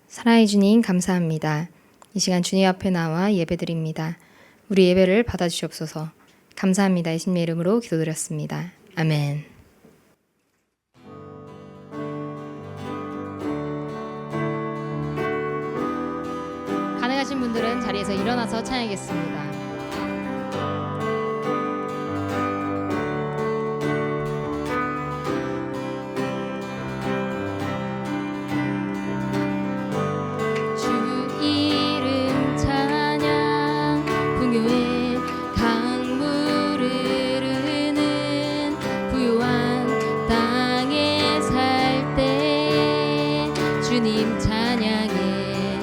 사랑의 주님 감사합니다. 이 시간 주님 앞에 나와 예배드립니다. 우리 예배를 받아주시옵소서. 감사합니다. 예수님의 이름으로 기도드렸습니다. 아멘. 가능하신 분들은 자리에서 일어나서 찬양하겠습니다. 주님 찬양해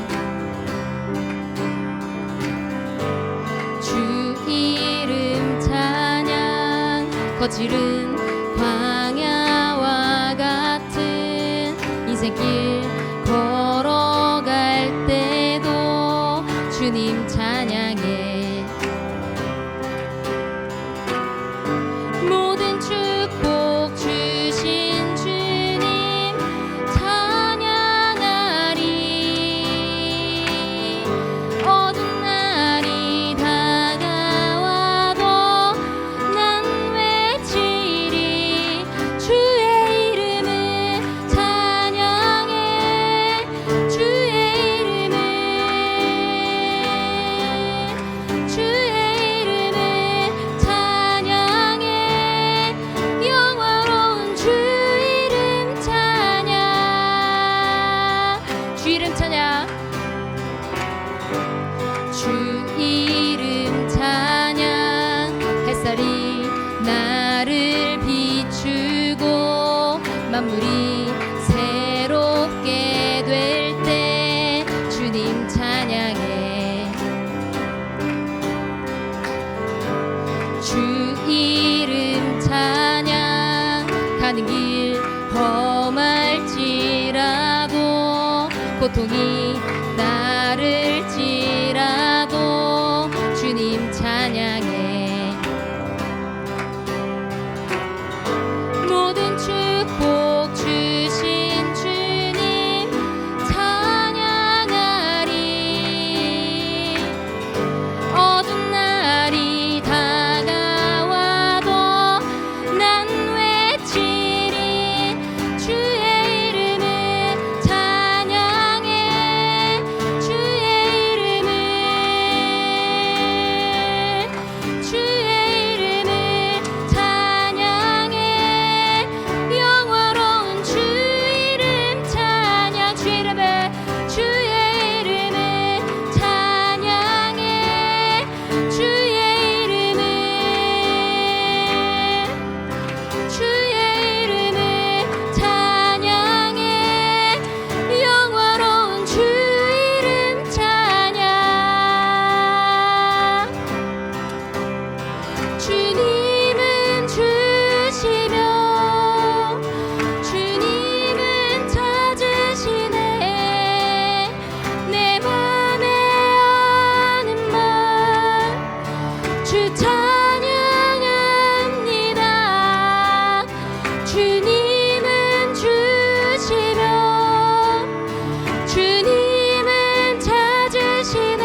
주 이름 찬양 거칠은 광야와 같은 인생길 걸어갈 때도 주님 찬양해 모든 축복 주신 주님 어두운 날이 다가와도 난 외치리 주의 이름을 찬양해 주의 이름을 찬양해 영화로운 주 이름 찬양 주 이름 찬양 주 이름 찬양 햇살이 나를 비추고 만물이 새롭게 될 때 주님 찬양해 주 이름 찬양 가는 길 험할지라도 고통이 나를지라도 주님 찬양해 모든 축복 주신 주님 찬양하리 어두운 날이 다가와도 난 외치리 주의 이름을 찬양해 주의 이름을 찬양해 영화로운 주 이름 찬양 주의 이름을 찬양해 주의 이름을 찬양해 영화로운 주 이름 찬양 주님은 주시며 주님은 찾으시네 내 맘에 아는 맘주 찬양합니다 주님은 주시며 주님은 찾으시네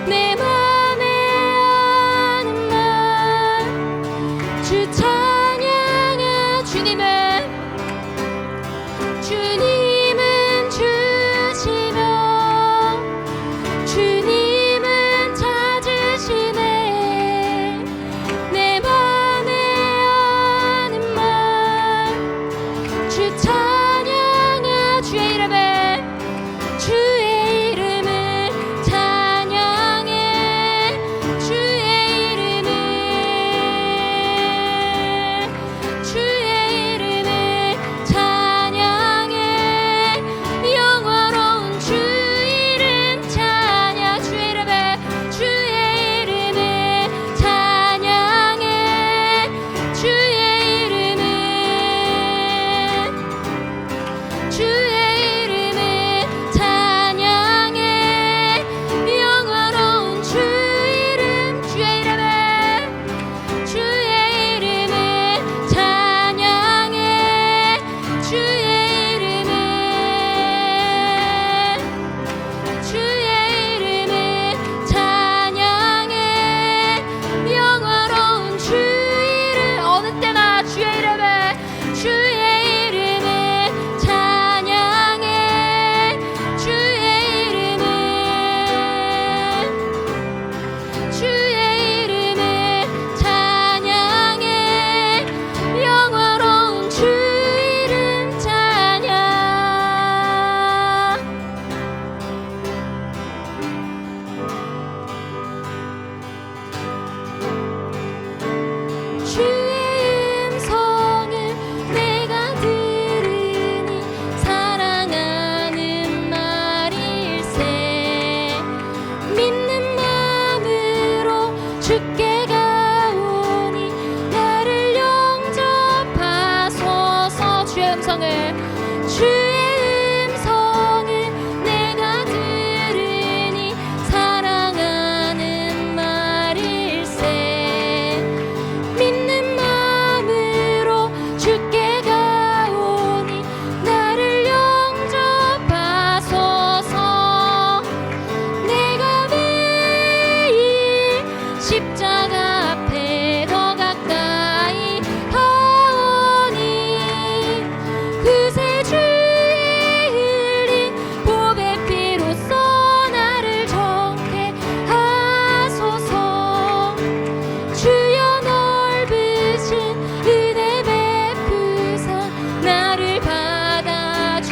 내 맘에 아는 맘 주의 음성을 내가 들으니 사랑하는 말일세. 믿는 마음으로 주께 가오니 나를 영접하소서. 내가 매일 십자가 앞에 더 가까이 하오니 그새 주의 흘린 보배 피로써 나를 정케 하소서. 주여 넓으신 은혜 베푸사 나를 받아주시고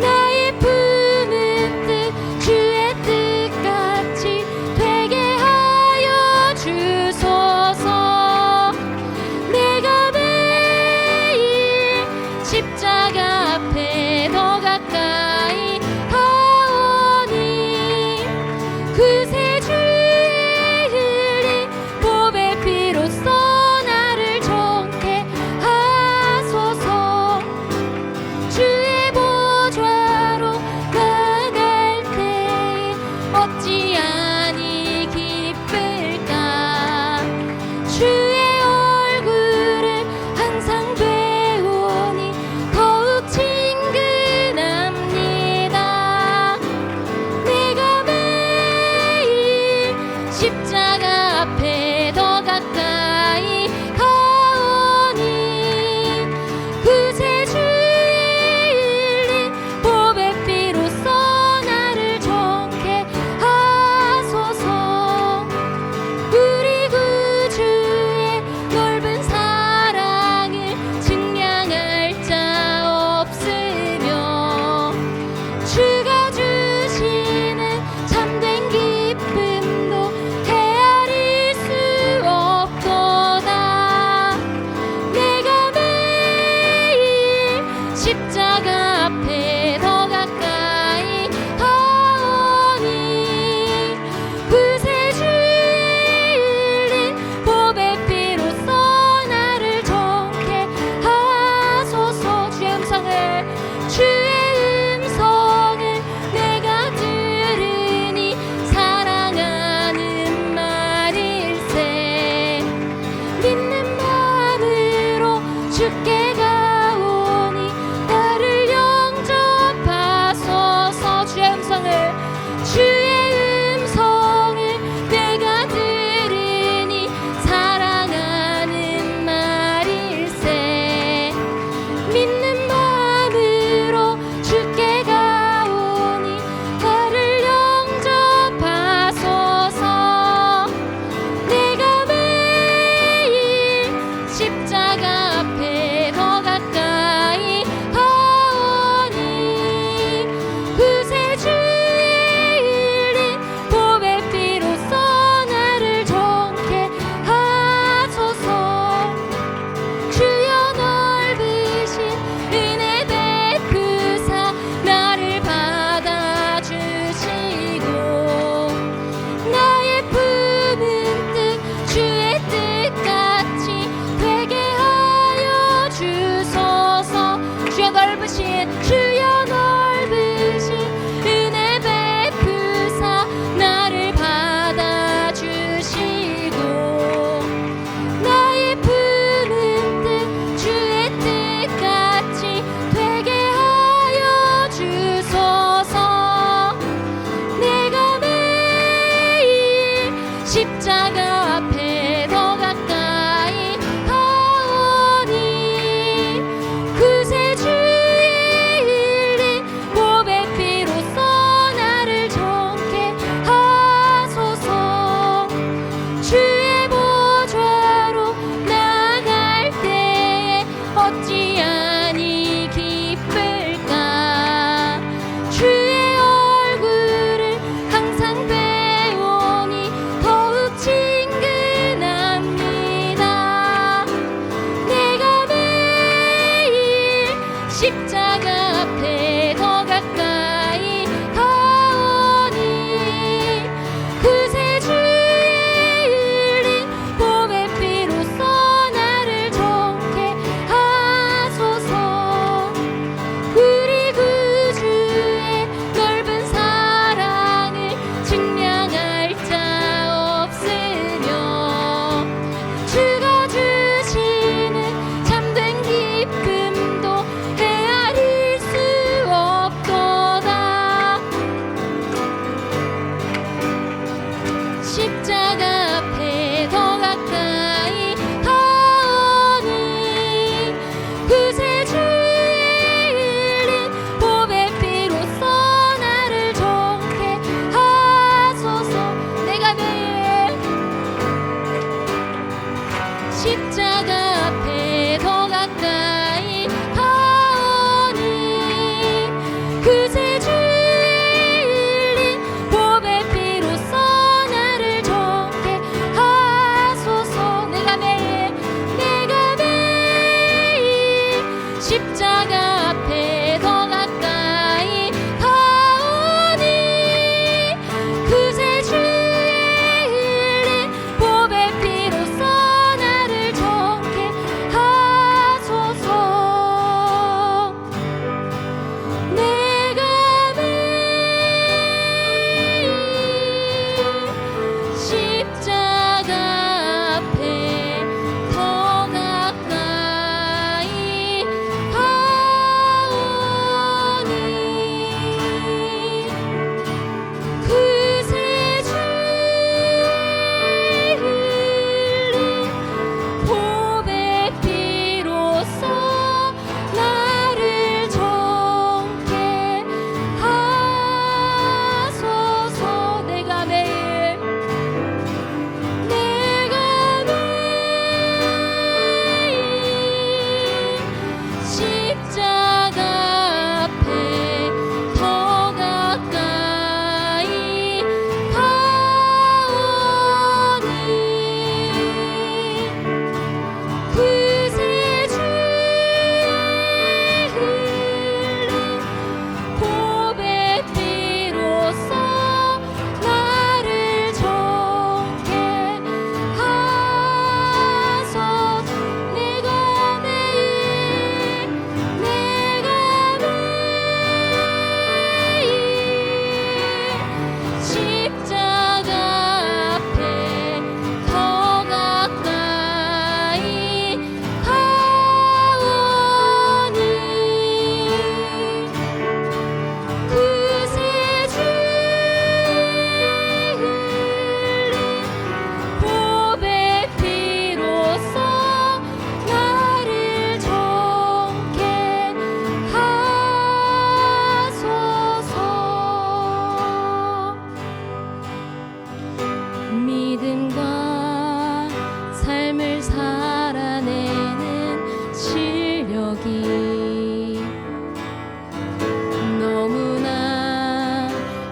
나의 품은 뜻 주의 뜻같이 되게 하여 주소서. 내가 매일 십자가 앞에 더 가까이 하오니 그새 주의 흘린 보배 피로써 나를 정케 하소서. 주의 보좌로 나갈 때에 어찌하니 기쁠까. 주의 얼굴을 항상 배우니 더욱 친근합니다. 내가 매일 십자가 앞에 더 가까이 가오니 그새 주의 흘린 보배 피로써 나를 정케 하소서. 내가 매일 십자가 앞에 더 가까이 가오니 그새 주의 흘린 보배 피로써 나를 정케 하소서. 내가 매일 십자가 앞에 더 가까이 가오니 그새 주의 흘린 보배 피로써 나를 정케 하소서. 내가 매일 십자가 앞에 더 가까이 가오니 그새 주의 흘린 보배 피로써 나를 정케 하소서. 내가 매일 십자가 앞에 더 가까이 가오니 그새 주의 흘린 보배 피로써 나를 정케 하소서. 내가 매일 십자가 앞에 더 가까이 가오니 그새 주의 흘린 보배 피로써 나를 정케 하소서. 믿음과 삶을 살아내는 실력이 너무나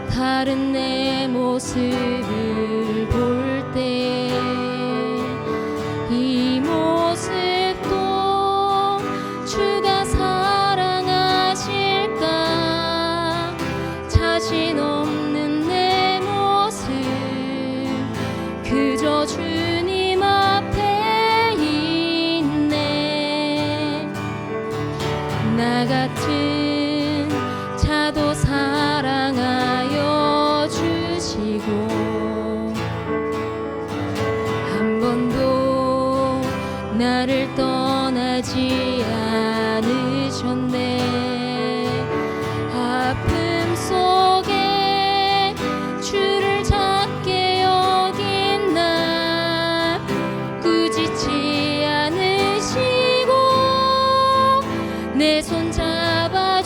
다른 내 모습을 볼 때 이 모습도 주가 사랑하실까. 자신 없는 내 모습 그저 주님 앞에 있네. 나 같은 자도 사랑하여 주시고 한 번도 나를 떠나지 않으셨네. 아픔 속에 주를 찾게 여긴 나 꾸짖지 않으시고 내 손 잡아주시네.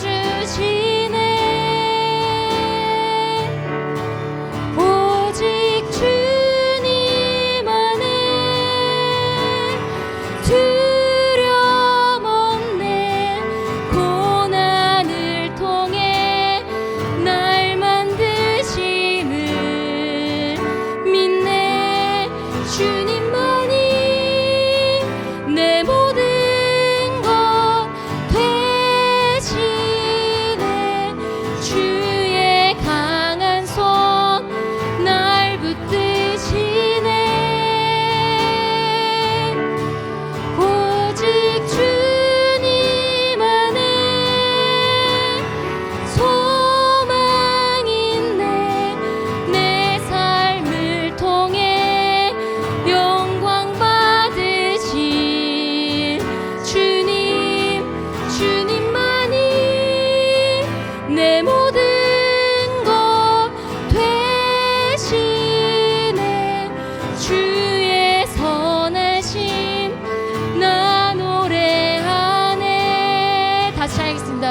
오직 주님 안에 두려움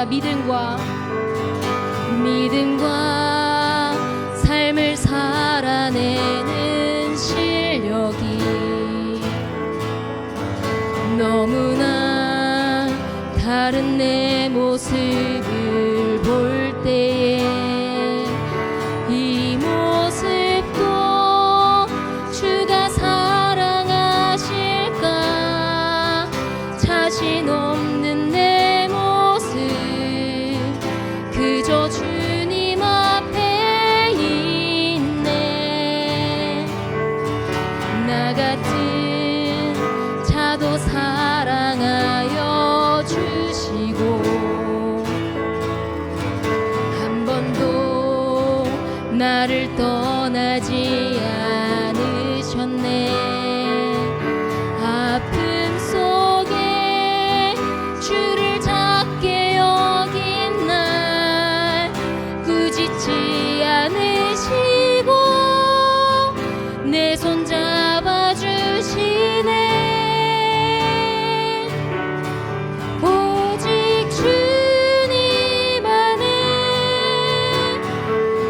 원합니다. 믿음과 삶을 살아내는 실력이 너무나 다른 내 모습을 볼 때에 이 모습도 주가 사랑하실까 자신 없는 내 모습 그저 주님 앞에 있네. 나 같은 자도 사랑하여 주시고 한 번도 나를 떠나지 않으셨네. 아픔 속에 주를 작게 여긴 날 꾸짖지 않으시고 내 손 잡아주시네. 오직 주님 안에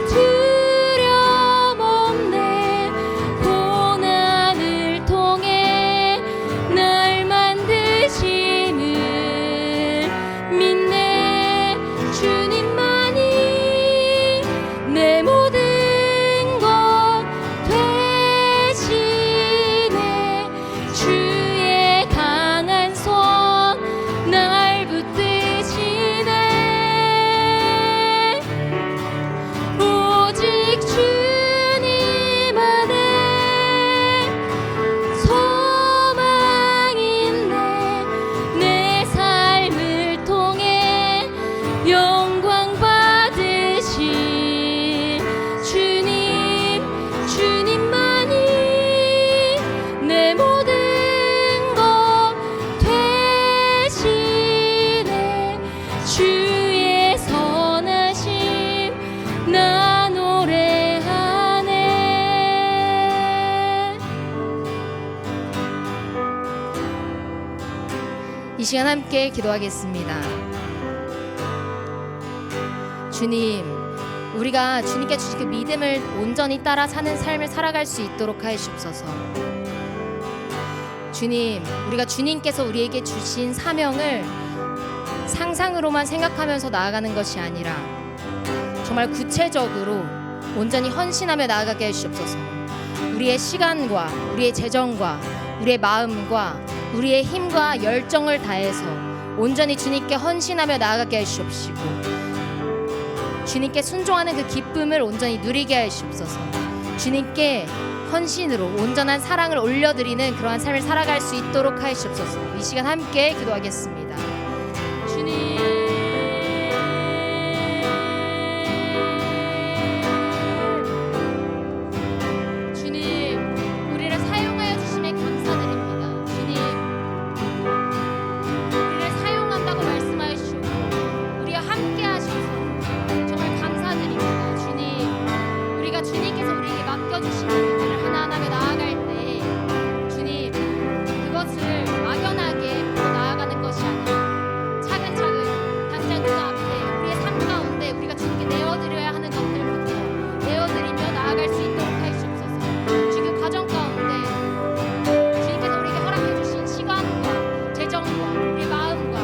두려움 없네. 고난을 통해 날 만드심을 믿네. 주님만이 내 모든 것 되시네. 주의 강한 손 날 붙드시네. 오직 주님 안에 소망 있네. 내 삶을 통해 영광 받으실 주님만이 내 모든 것 되시네. 주의 선하심 나 노래하네. 이 시간 함께 기도하겠습니다. 주님, 우리가 주님께 주신 그 믿음을 온전히 따라 사는 삶을 살아갈 수 있도록 하여 주옵소서. 주님, 우리가 주님께서 우리에게 주신 사명을 상상으로만 생각하면서 나아가는 것이 아니라 정말 구체적으로 온전히 헌신하며 나아가게 해 주옵소서. 우리의 시간과 우리의 재정과 우리의 마음과 우리의 힘과 열정을 다해서 온전히 주님께 헌신하며 나아가게 해 주옵시고 주님께 순종하는 그 기쁨을 온전히 누리게 해 주옵소서. 주님께 헌신으로 온전한 사랑을 올려드리는 그러한 삶을 살아갈 수 있도록 하여 주옵소서. 이 시간 함께 기도하겠습니다. 주님 우리를 사용하여 주심에 감사드립니다. 주님 우리를 사용한다고 말씀하여 주시고 우리와 함께 하셔서 정말 감사드립니다. 주님 우리가 주님께서 우리에게 맡겨주신 일들을 하나하나 나아갈 때 주님 그것을 막연하게 보고 나아가는 것이 아니라 차근차근 당장 그 앞에 우리의 삶 가운데 우리가 주님께 내어드려야 하는 것들부터 내어드리며 나아갈 수 있도록 할 수 없어서 지금 과정 가운데 주님께서 우리에게 허락해 주신 시간과 재정과 우리의 마음과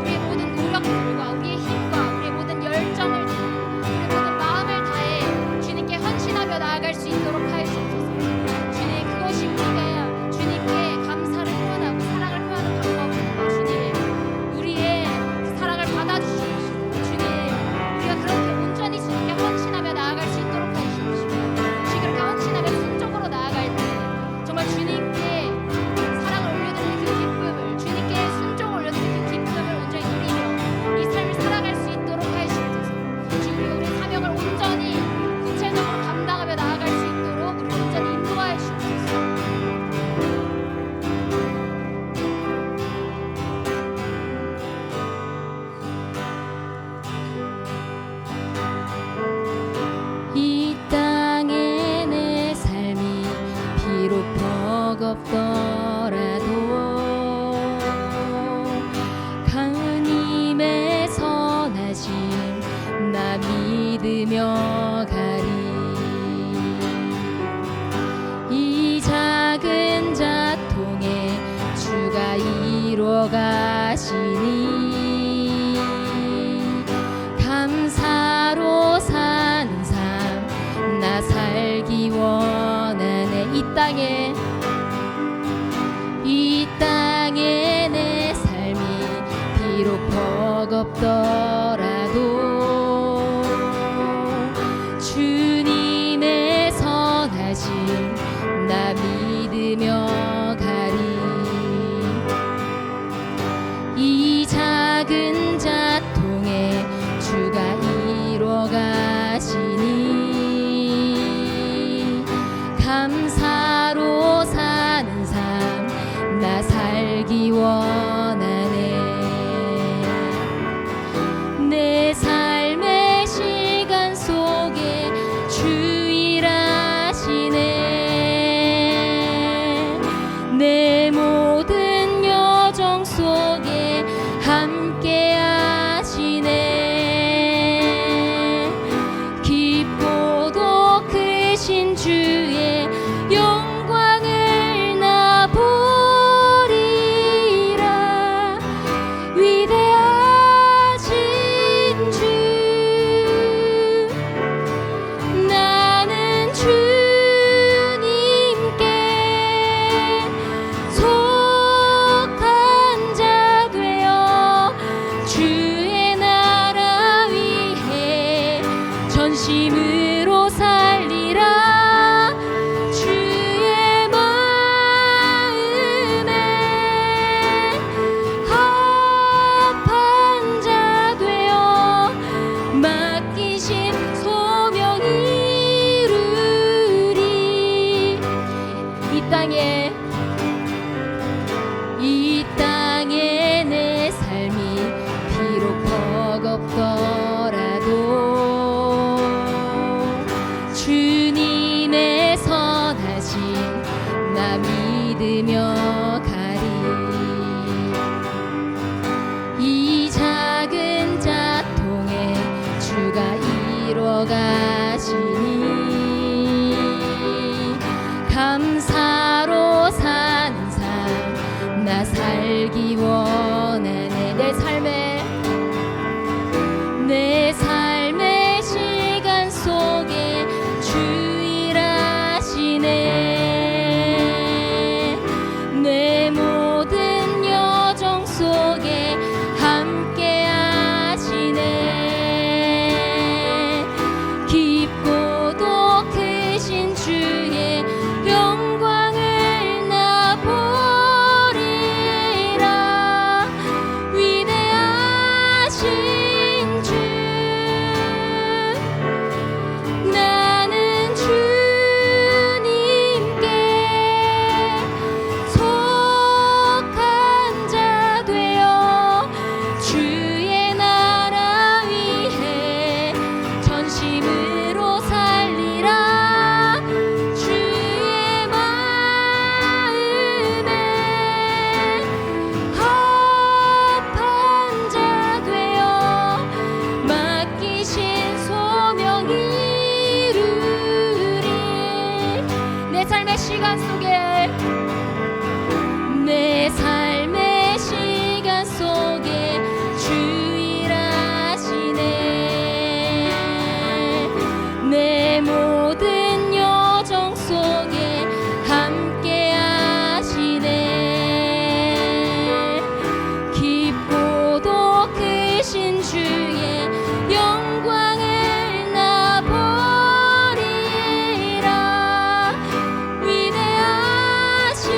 우리의 모든 노력들과 우리의 힘과 우리의 모든 열정을 우리의 모든 마음을 다해 주님께 헌신하며 나아갈 수 있도록 하여 주옵소서. 주님 그것이 우리가 주님께 감사를 표현하고 사랑을 표하는 방법입니다. 주님 우리의 사랑을 받아주시옵시고 주님 우리가 그렇게 온전히 주님께 헌신하며 나아갈 수 있도록 해주시옵시고 주님 그렇게 헌신하며 순종으로 나아갈 때 정말 주님께 사랑을 올려드리는 그 기쁨을 주님께 순종을 올려드리는 그 기쁨을 온전히 누리며 이 삶을 살아갈 수 있도록 하시옵소서. 주님 우리가 우리의 사명을 온전히 구체적으로 감당하며 나아갈 수 있도록 우리를 온전히 인도하여 주옵소서. 이 땅에 내 삶이 비록 버겁더라도 강은 힘에 선한 이뤄가시니 감사로 사는 삶 나 살기 원하네. 이 땅에 내 삶이 비록 버겁더라도 주님의 선하심 나 믿으며 가리. 이 작은 자통에 주가 이뤄가시니 감사로 사는 삶 나 살기 원하네. 내 삶의 시간 속에 주 일하시네. 내 모든 여정 속에 함께 하시네. 깊고도 크신 주의 영광을 나 보리라. 위대하신 주 나는 주님께 속한 자 되어 주의 나라 위해 전심으로 살리라. 주의 마음에 합한 자 되어 맡기신 소명 이루리. 이 땅에 내 삶이 비록 버겁더라도 주님의 선하심 나 믿으며 가리. 이 작은 자통에 주가 이뤄가시니 감사로 사는 삶 나 살기 원하네. 내 삶의 시간 속에 주 일하시네. 내 모든 여정 속에 함께 하시네. 깊고도 크신 주의 영광을 나 보리라. 위대하신 주 나는 주님께 속한 자 되어 주의 나라 위해 전심으로 살리라. 주의 마음에 합한 자 되어 맡기신 소명 이루리. 내 삶의 시간 속에 주 일하시네. 내 모든 여정 속에 함께 하시네. 깊고도 크신 주의 영광을 나 보리라. 위대하신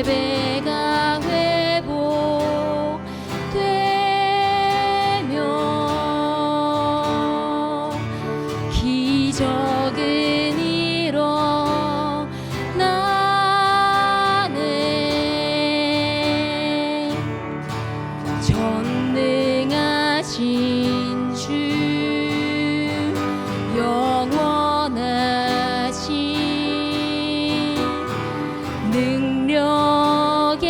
예배가 회복되며 기적은 일어나네. 전능하신 주 영원하신 능력의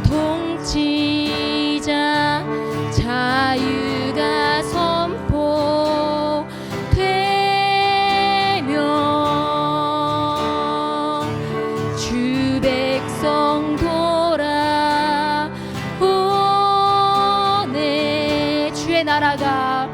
통치자 자유가 선포되며 주 백성 돌아오네. 주의 나라가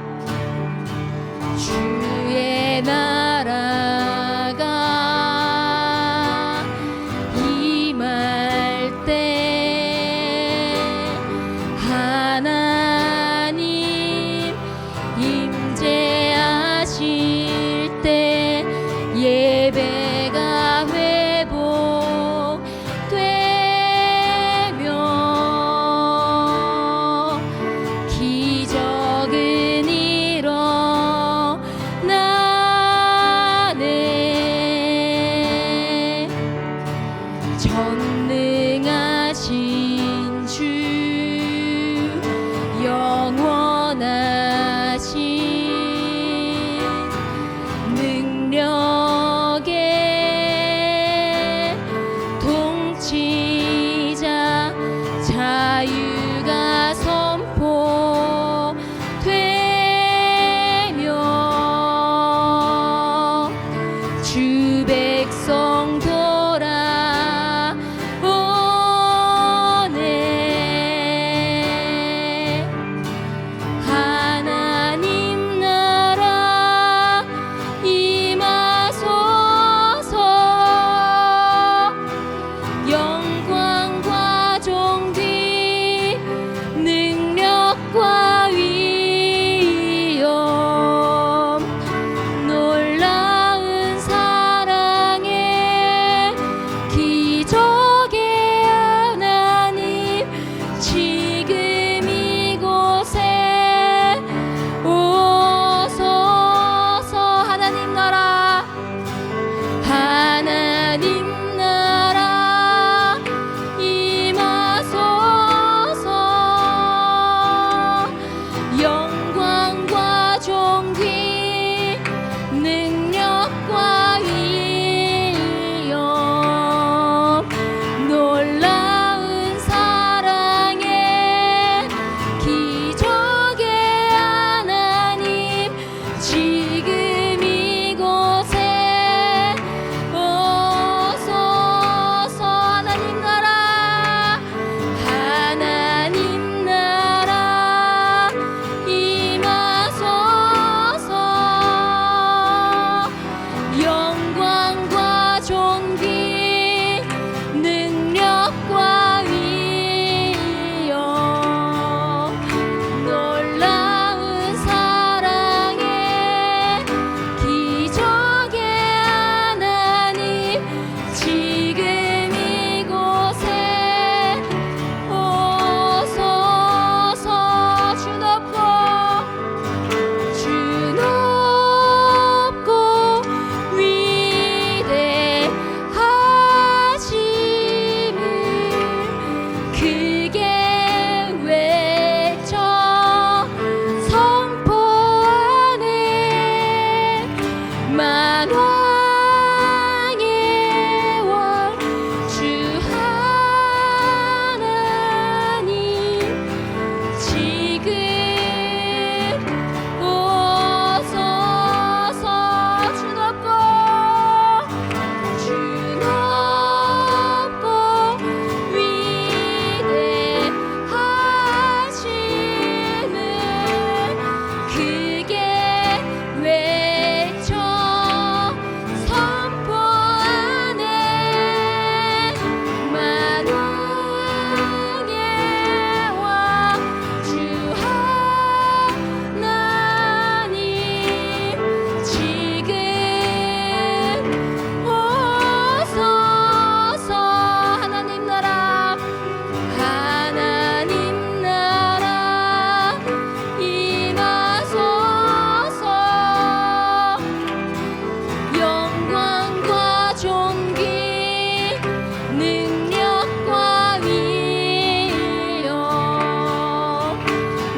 능력과 위력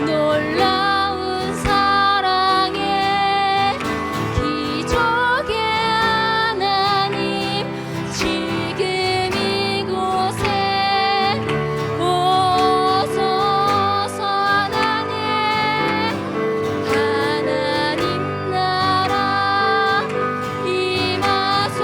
놀라운 사랑의 기적의 하나님 지금 이곳에 오소서 하나님 나라 임하소서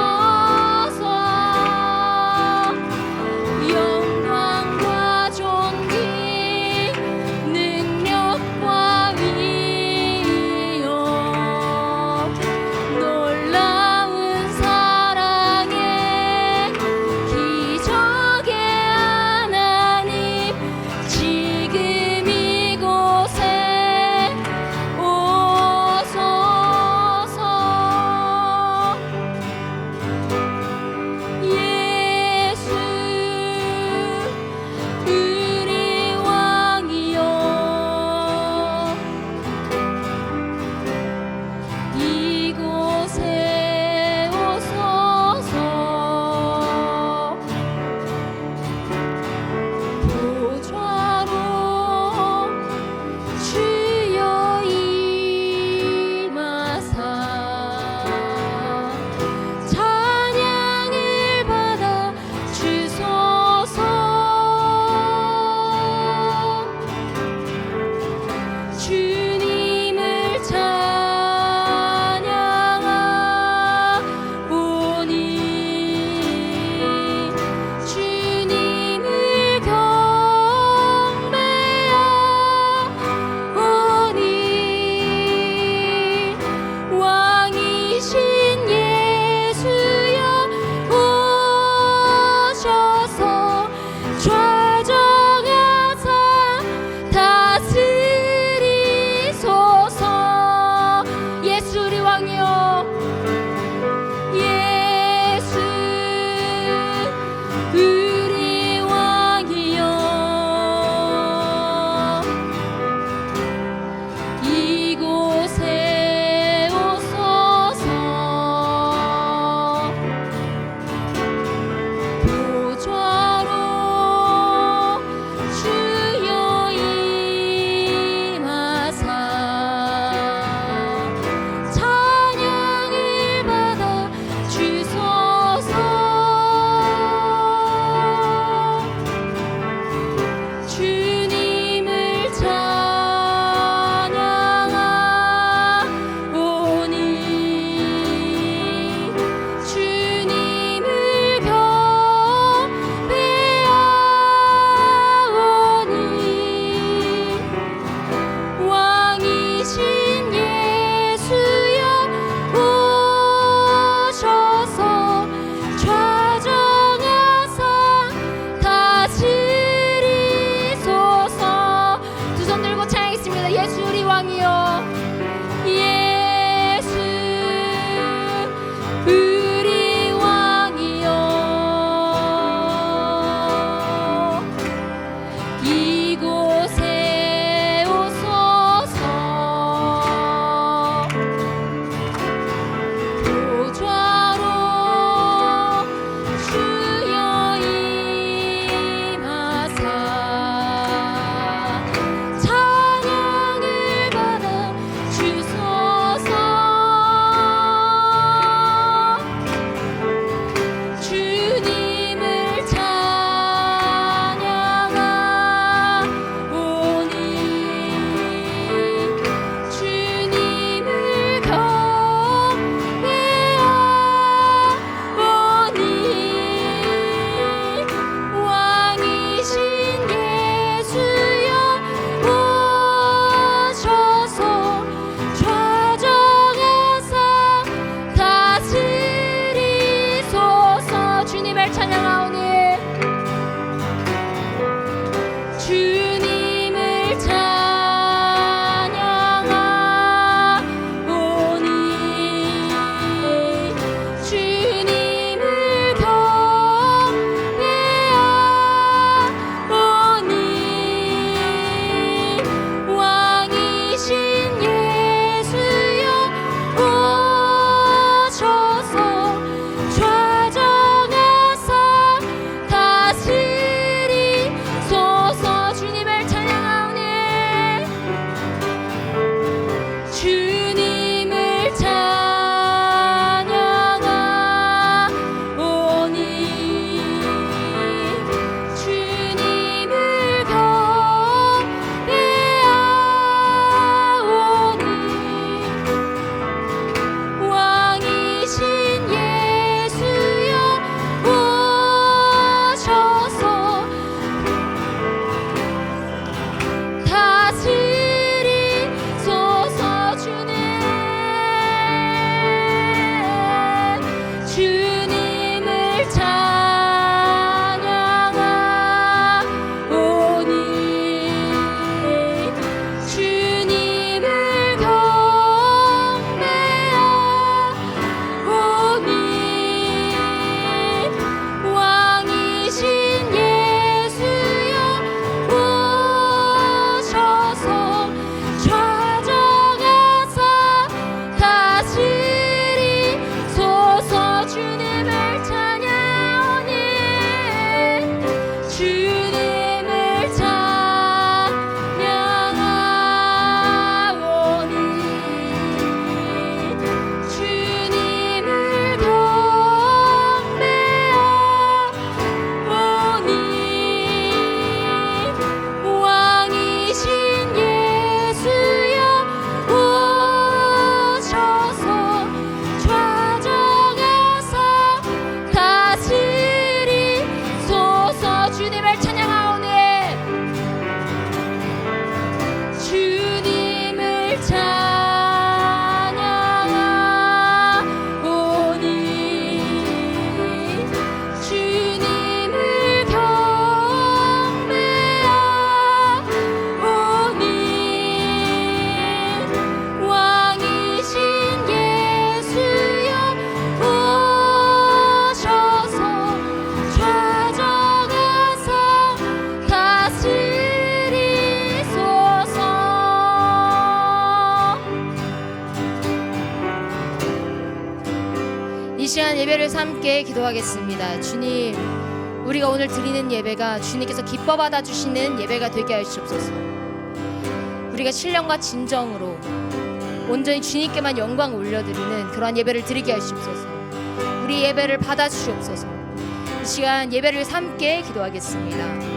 시간 예배를 함께 기도하겠습니다. 주님, 우리가 오늘 드리는 예배가 주님께서 기뻐 받아주시는 예배가 되게 하시옵소서. 우리가 신령과 진정으로 온전히 주님께만 영광 올려드리는 그러한 예배를 드리게 하시옵소서. 우리 예배를 받아주시옵소서. 이 시간 예배를 함께 기도하겠습니다.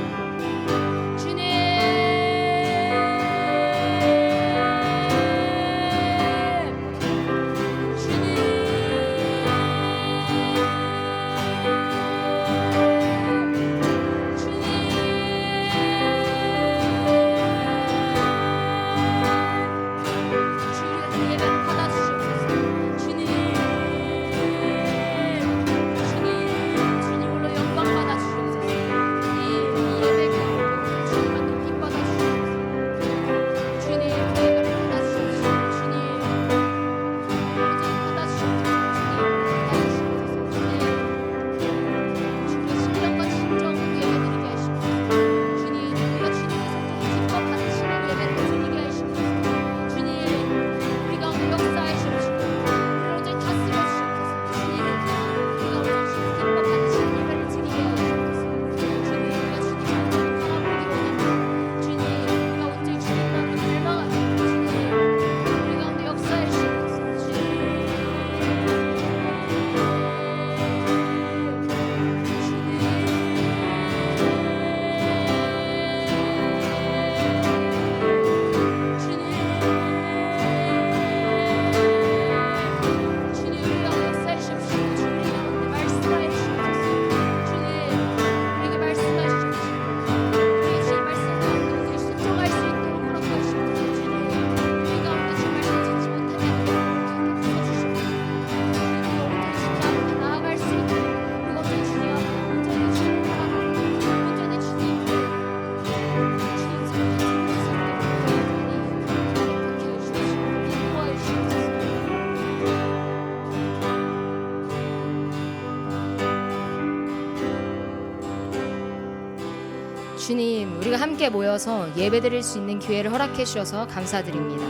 주님, 우리가 함께 모여서 예배드릴 수 있는 기회를 허락해 주셔서 감사드립니다.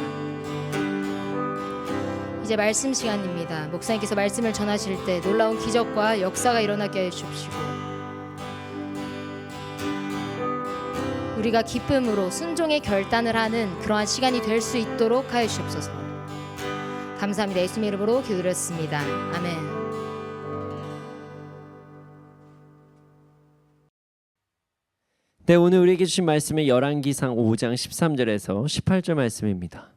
이제 말씀 시간입니다. 목사님께서 말씀을 전하실 때 놀라운 기적과 역사가 일어나게 해 주십시고, 우리가 기쁨으로 순종의 결단을 하는 그러한 시간이 될 수 있도록 하여 주옵소서. 감사합니다. 예수님 이름으로 기도드렸습니다. 아멘. 네, 오늘 우리에게 주신 말씀은 열왕기상 5장 13절에서 18절 말씀입니다.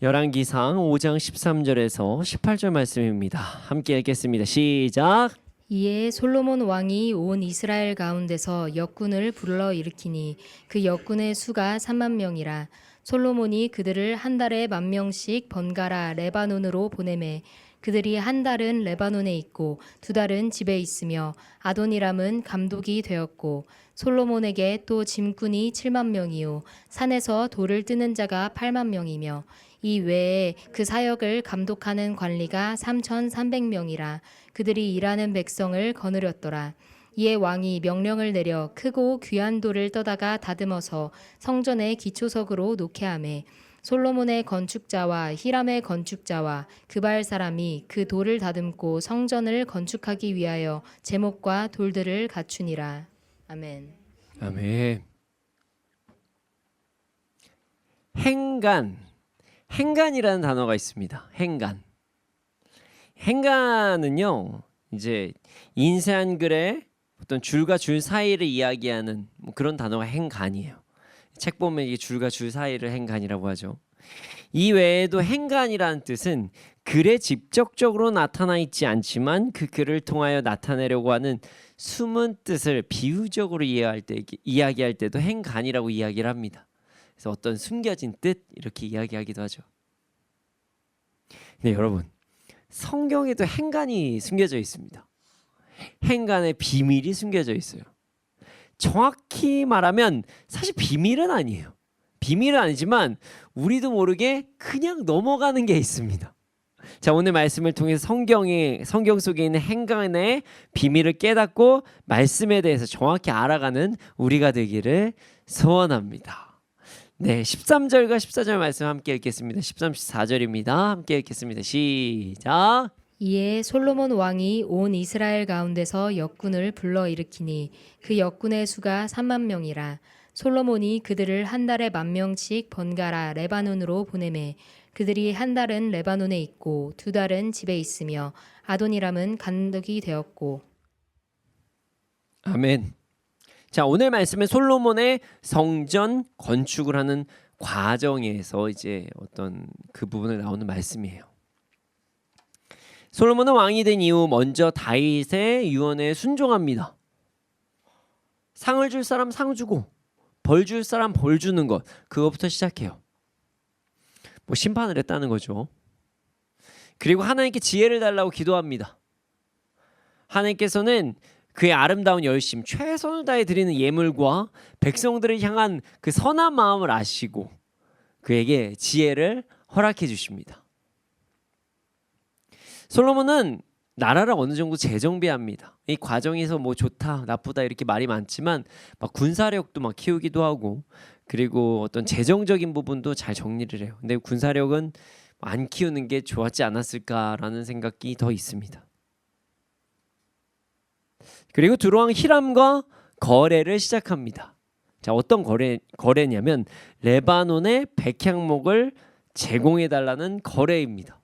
열왕기상 5장 13절에서 18절 말씀입니다. 함께 읽겠습니다. 시작. 이에 솔로몬 왕이 온 이스라엘 가운데서 역군을 불러 일으키니 그 역군의 수가 3만 명이라. 솔로몬이 그들을 한 달에 10,000명씩 번갈아 레바논으로 보내매 그들이 한 달은 레바논에 있고 두 달은 집에 있으며 아도니람은 감독이 되었고 솔로몬에게 또 짐꾼이 7만 명이요 산에서 돌을 뜨는 자가 8만 명이며 이 외에 그 사역을 감독하는 관리가 3,300명이라. 그들이 일하는 백성을 거느렸더라. 이에 왕이 명령을 내려 크고 귀한 돌을 떠다가 다듬어서 성전의 기초석으로 놓게 하매 솔로몬의 건축자와 히람의 건축자와 그발 사람이 그 돌을 다듬고 성전을 건축하기 위하여 제목과 돌들을 갖추니라. 아멘. 아멘. 행간이라는 단어가 있습니다. 행간은요, 이제 인쇄 한글의 어떤 줄과 줄 사이를 이야기하는 그런 단어가 행간이에요. 책 보면 이게 줄과 줄 사이를 행간이라고 하죠. 이 외에도 행간이라는 뜻은 글에 직접적으로 나타나 있지 않지만 그 글을 통하여 나타내려고 하는 숨은 뜻을 비유적으로 이야기할 때도 행간이라고 이야기를 합니다. 그래서 어떤 숨겨진 뜻 이렇게 이야기하기도 하죠. 네, 여러분, 성경에도 행간이 숨겨져 있습니다. 행간의 비밀이 숨겨져 있어요. 정확히 말하면 사실 비밀은 아니에요. 비밀은 아니지만 우리도 모르게 그냥 넘어가는 게 있습니다. 자, 오늘 말씀을 통해서 성경 속에 있는 행간의 비밀을 깨닫고 말씀에 대해서 정확히 알아가는 우리가 되기를 소원합니다. 네, 13절과 14절 말씀 함께 읽겠습니다. 13, 14절입니다. 함께 읽겠습니다. 시작. 이에 솔로몬 왕이 온 이스라엘 가운데서 역군을 불러 일으키니 그 역군의 수가 3만 명이라. 솔로몬이 그들을 한 달에 10,000명씩 번갈아 레바논으로 보내매 그들이 한 달은 레바논에 있고 두 달은 집에 있으며 아도니람은 감독이 되었고. 아멘. 자, 오늘 말씀은 솔로몬의 성전 건축을 하는 과정에서 이제 어떤 그 부분을 나오는 말씀이에요. 솔로몬은 왕이 된 이후 먼저 다윗의 유언에 순종합니다. 상을 줄 사람 상 주고 벌 줄 사람 벌 주는 것, 그것부터 시작해요. 뭐 심판을 했다는 거죠. 그리고 하나님께 지혜를 달라고 기도합니다. 하나님께서는 그의 아름다운 열심, 최선을 다해 드리는 예물과 백성들을 향한 그 선한 마음을 아시고 그에게 지혜를 허락해 주십니다. 솔로몬은 나라를 어느 정도 재정비합니다. 이 과정에서 뭐 좋다, 나쁘다 이렇게 말이 많지만 막 군사력도 막 키우기도 하고 그리고 어떤 재정적인 부분도 잘 정리를 해요. 근데 군사력은 안 키우는 게 좋았지 않았을까라는 생각이 더 있습니다. 그리고 두로왕 히람과 거래를 시작합니다. 자, 어떤 거래냐면 레바논의 백향목을 제공해 달라는 거래입니다.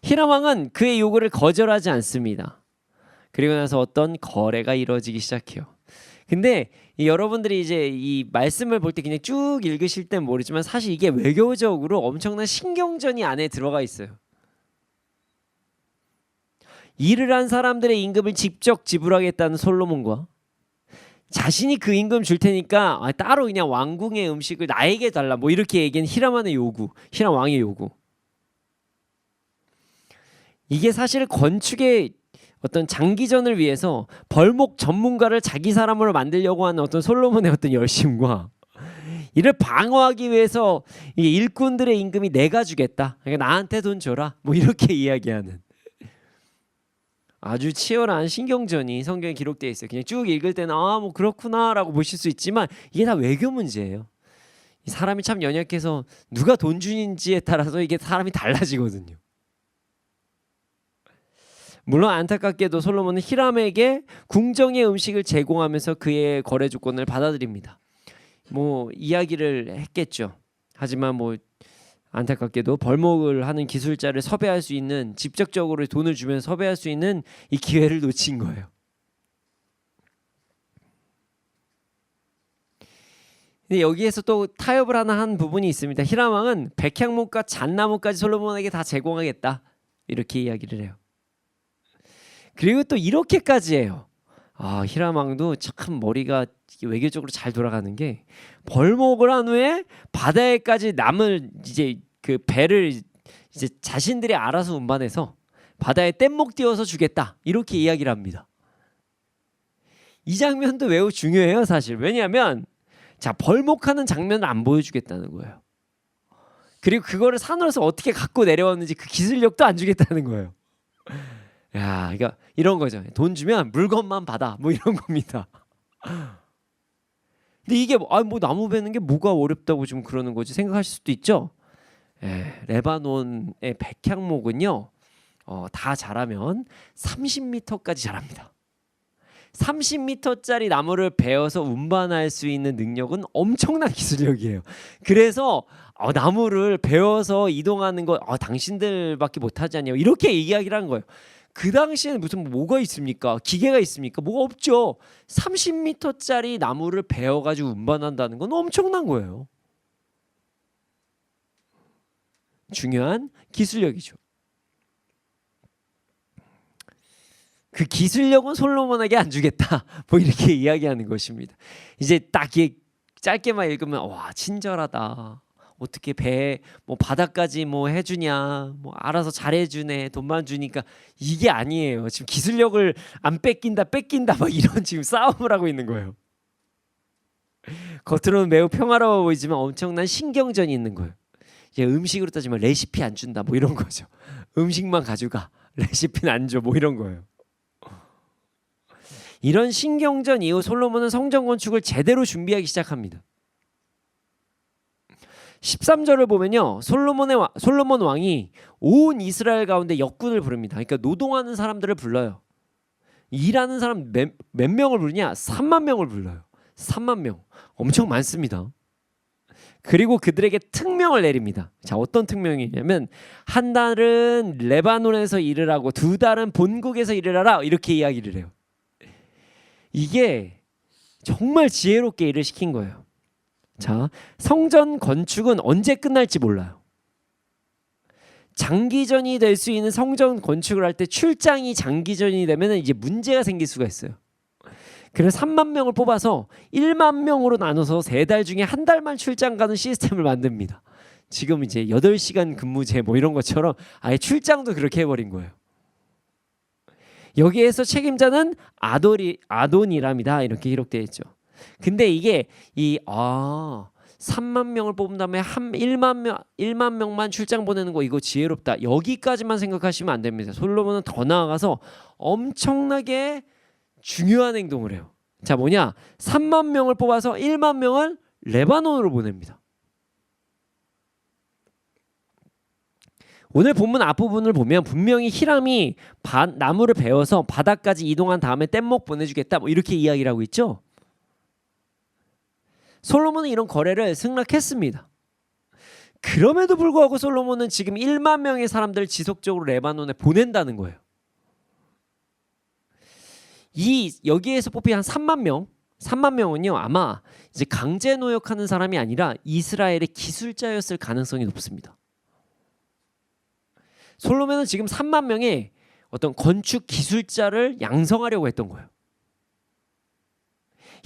히람 왕은 그의 요구를 거절하지 않습니다. 그리고 나서 어떤 거래가 이루어지기 시작해요. 근데 여러분들이 이제 이 말씀을 볼 때 그냥 쭉 읽으실 땐 모르지만 사실 이게 외교적으로 엄청난 신경전이 안에 들어가 있어요. 일을 한 사람들의 임금을 직접 지불하겠다는 솔로몬과 자신이 그 임금 줄 테니까 따로 그냥 왕궁의 음식을 나에게 달라 뭐 이렇게 얘기한 히람 왕의 요구. 이게 사실 건축의 어떤 장기전을 위해서 벌목 전문가를 자기 사람으로 만들려고 하는 어떤 솔로몬의 어떤 열심과 이를 방어하기 위해서 이 일꾼들의 임금이 내가 주겠다. 그러니까 나한테 돈 줘라. 뭐 이렇게 이야기하는 아주 치열한 신경전이 성경에 기록되어 있어요. 그냥 쭉 읽을 때는 뭐 그렇구나라고 보실 수 있지만 이게 다 외교 문제예요. 이 사람이 참 연약해서 누가 돈 주는지에 따라서 이게 사람이 달라지거든요. 물론 안타깝게도 솔로몬은 히람에게 궁정의 음식을 제공하면서 그의 거래 조건을 받아들입니다. 뭐 이야기를 했겠죠. 하지만 뭐 안타깝게도 벌목을 하는 기술자를 섭외할 수 있는, 직접적으로 돈을 주면 섭외할 수 있는 이 기회를 놓친 거예요. 근데 여기에서 또 타협을 하나 한 부분이 있습니다. 히람 왕은 백향목과 잣나무까지 솔로몬에게 다 제공하겠다 이렇게 이야기를 해요. 그리고 또 이렇게까지 해요. 히람 왕도 참 머리가 외교적으로 잘 돌아가는 게 벌목을 한 후에 바다에까지 남을 이제 그 배를 이제 자신들이 알아서 운반해서 바다에 뗏목 띄워서 주겠다 이렇게 이야기를 합니다. 이 장면도 매우 중요해요, 사실. 왜냐하면 자, 벌목하는 장면을 안 보여주겠다는 거예요. 그리고 그거를 산으로서 어떻게 갖고 내려왔는지 그 기술력도 안 주겠다는 거예요. 야, 그러니까 이런 거죠. 돈 주면 물건만 받아, 뭐 이런 겁니다. 근데 이게 뭐 나무 베는 게 뭐가 어렵다고 좀 그러는 거지 생각하실 수도 있죠. 레바논의 백향목은요, 다 자라면 30m까지 자랍니다. 30m짜리 나무를 베어서 운반할 수 있는 능력은 엄청난 기술력이에요. 그래서 나무를 베어서 이동하는 거 당신들밖에 못하지 않냐고 이렇게 이야기를 한 거예요. 그 당시에는 무슨 뭐가 있습니까? 기계가 있습니까? 뭐가 없죠. 30m짜리 나무를 베어가지고 운반한다는 건 엄청난 거예요. 중요한 기술력이죠. 그 기술력은 솔로몬에게 안 주겠다. 뭐 이렇게 이야기하는 것입니다. 이제 딱 짧게만 읽으면 와, 친절하다. 어떻게 배 뭐 바다까지 뭐 해주냐, 뭐 알아서 잘해주네, 돈만 주니까, 이게 아니에요. 지금 기술력을 안 뺏긴다 막 이런 지금 싸움을 하고 있는 거예요. 겉으로는 매우 평화로워 보이지만 엄청난 신경전이 있는 거예요. 이제 음식으로 따지면 레시피 안 준다 뭐 이런 거죠. 음식만 가져가, 레시피는 안 줘, 뭐 이런 거예요. 이런 신경전 이후 솔로몬은 성전 건축을 제대로 준비하기 시작합니다. 13절을 보면요. 솔로몬 왕이 온 이스라엘 가운데 역군을 부릅니다. 그러니까 노동하는 사람들을 불러요. 일하는 사람 몇 명을 부르냐? 3만 명을 불러요. 3만 명. 엄청 많습니다. 그리고 그들에게 특명을 내립니다. 자, 어떤 특명이냐면 한 달은 레바논에서 일을 하고 두 달은 본국에서 일을 하라, 이렇게 이야기를 해요. 이게 정말 지혜롭게 일을 시킨 거예요. 자, 성전 건축은 언제 끝날지 몰라요. 장기전이 될 수 있는 성전 건축을 할 때 출장이 장기전이 되면 이제 문제가 생길 수가 있어요. 그래서 3만 명을 뽑아서 1만 명으로 나눠서 3달 중에 한 달만 출장 가는 시스템을 만듭니다. 지금 이제 8시간 근무제 뭐 이런 것처럼 아예 출장도 그렇게 해버린 거예요. 여기에서 책임자는 아도니람이다, 이렇게 기록되어 있죠. 근데 이게 3만 명을 뽑은 다음에 1만 명만 출장 보내는 거, 이거 지혜롭다, 여기까지만 생각하시면 안 됩니다. 솔로몬은 더 나아가서 엄청나게 중요한 행동을 해요. 자, 뭐냐? 3만 명을 뽑아서 1만 명을 레바논으로 보냅니다. 오늘 본문 앞부분을 보면 분명히 히람이 나무를 베어서 바다까지 이동한 다음에 뗏목 보내주겠다, 뭐 이렇게 이야기를 하고 있죠. 솔로몬은 이런 거래를 승낙했습니다. 그럼에도 불구하고 솔로몬은 지금 1만 명의 사람들을 지속적으로 레바논에 보낸다는 거예요. 여기에서 뽑힌 한 3만 명은요, 아마 이제 강제 노역하는 사람이 아니라 이스라엘의 기술자였을 가능성이 높습니다. 솔로몬은 지금 3만 명의 어떤 건축 기술자를 양성하려고 했던 거예요.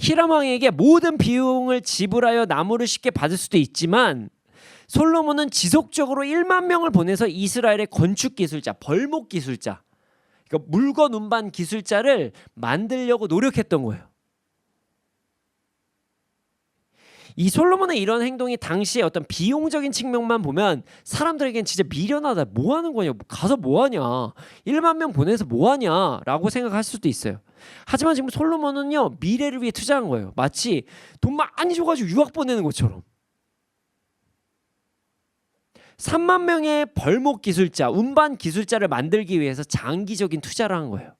히람 왕에게 모든 비용을 지불하여 나무를 쉽게 받을 수도 있지만 솔로몬은 지속적으로 1만 명을 보내서 이스라엘의 건축 기술자, 벌목 기술자, 그러니까 물건 운반 기술자를 만들려고 노력했던 거예요. 이 솔로몬의 이런 행동이 당시에 어떤 비용적인 측면만 보면 사람들에겐 진짜 미련하다, 뭐 하는 거냐, 가서 뭐 하냐, 1만 명 보내서 뭐 하냐 라고 생각할 수도 있어요. 하지만 지금 솔로몬은요, 미래를 위해 투자한 거예요. 마치 돈 많이 줘가지고 유학 보내는 것처럼. 3만 명의 벌목 기술자, 운반 기술자를 만들기 위해서 장기적인 투자를 한 거예요.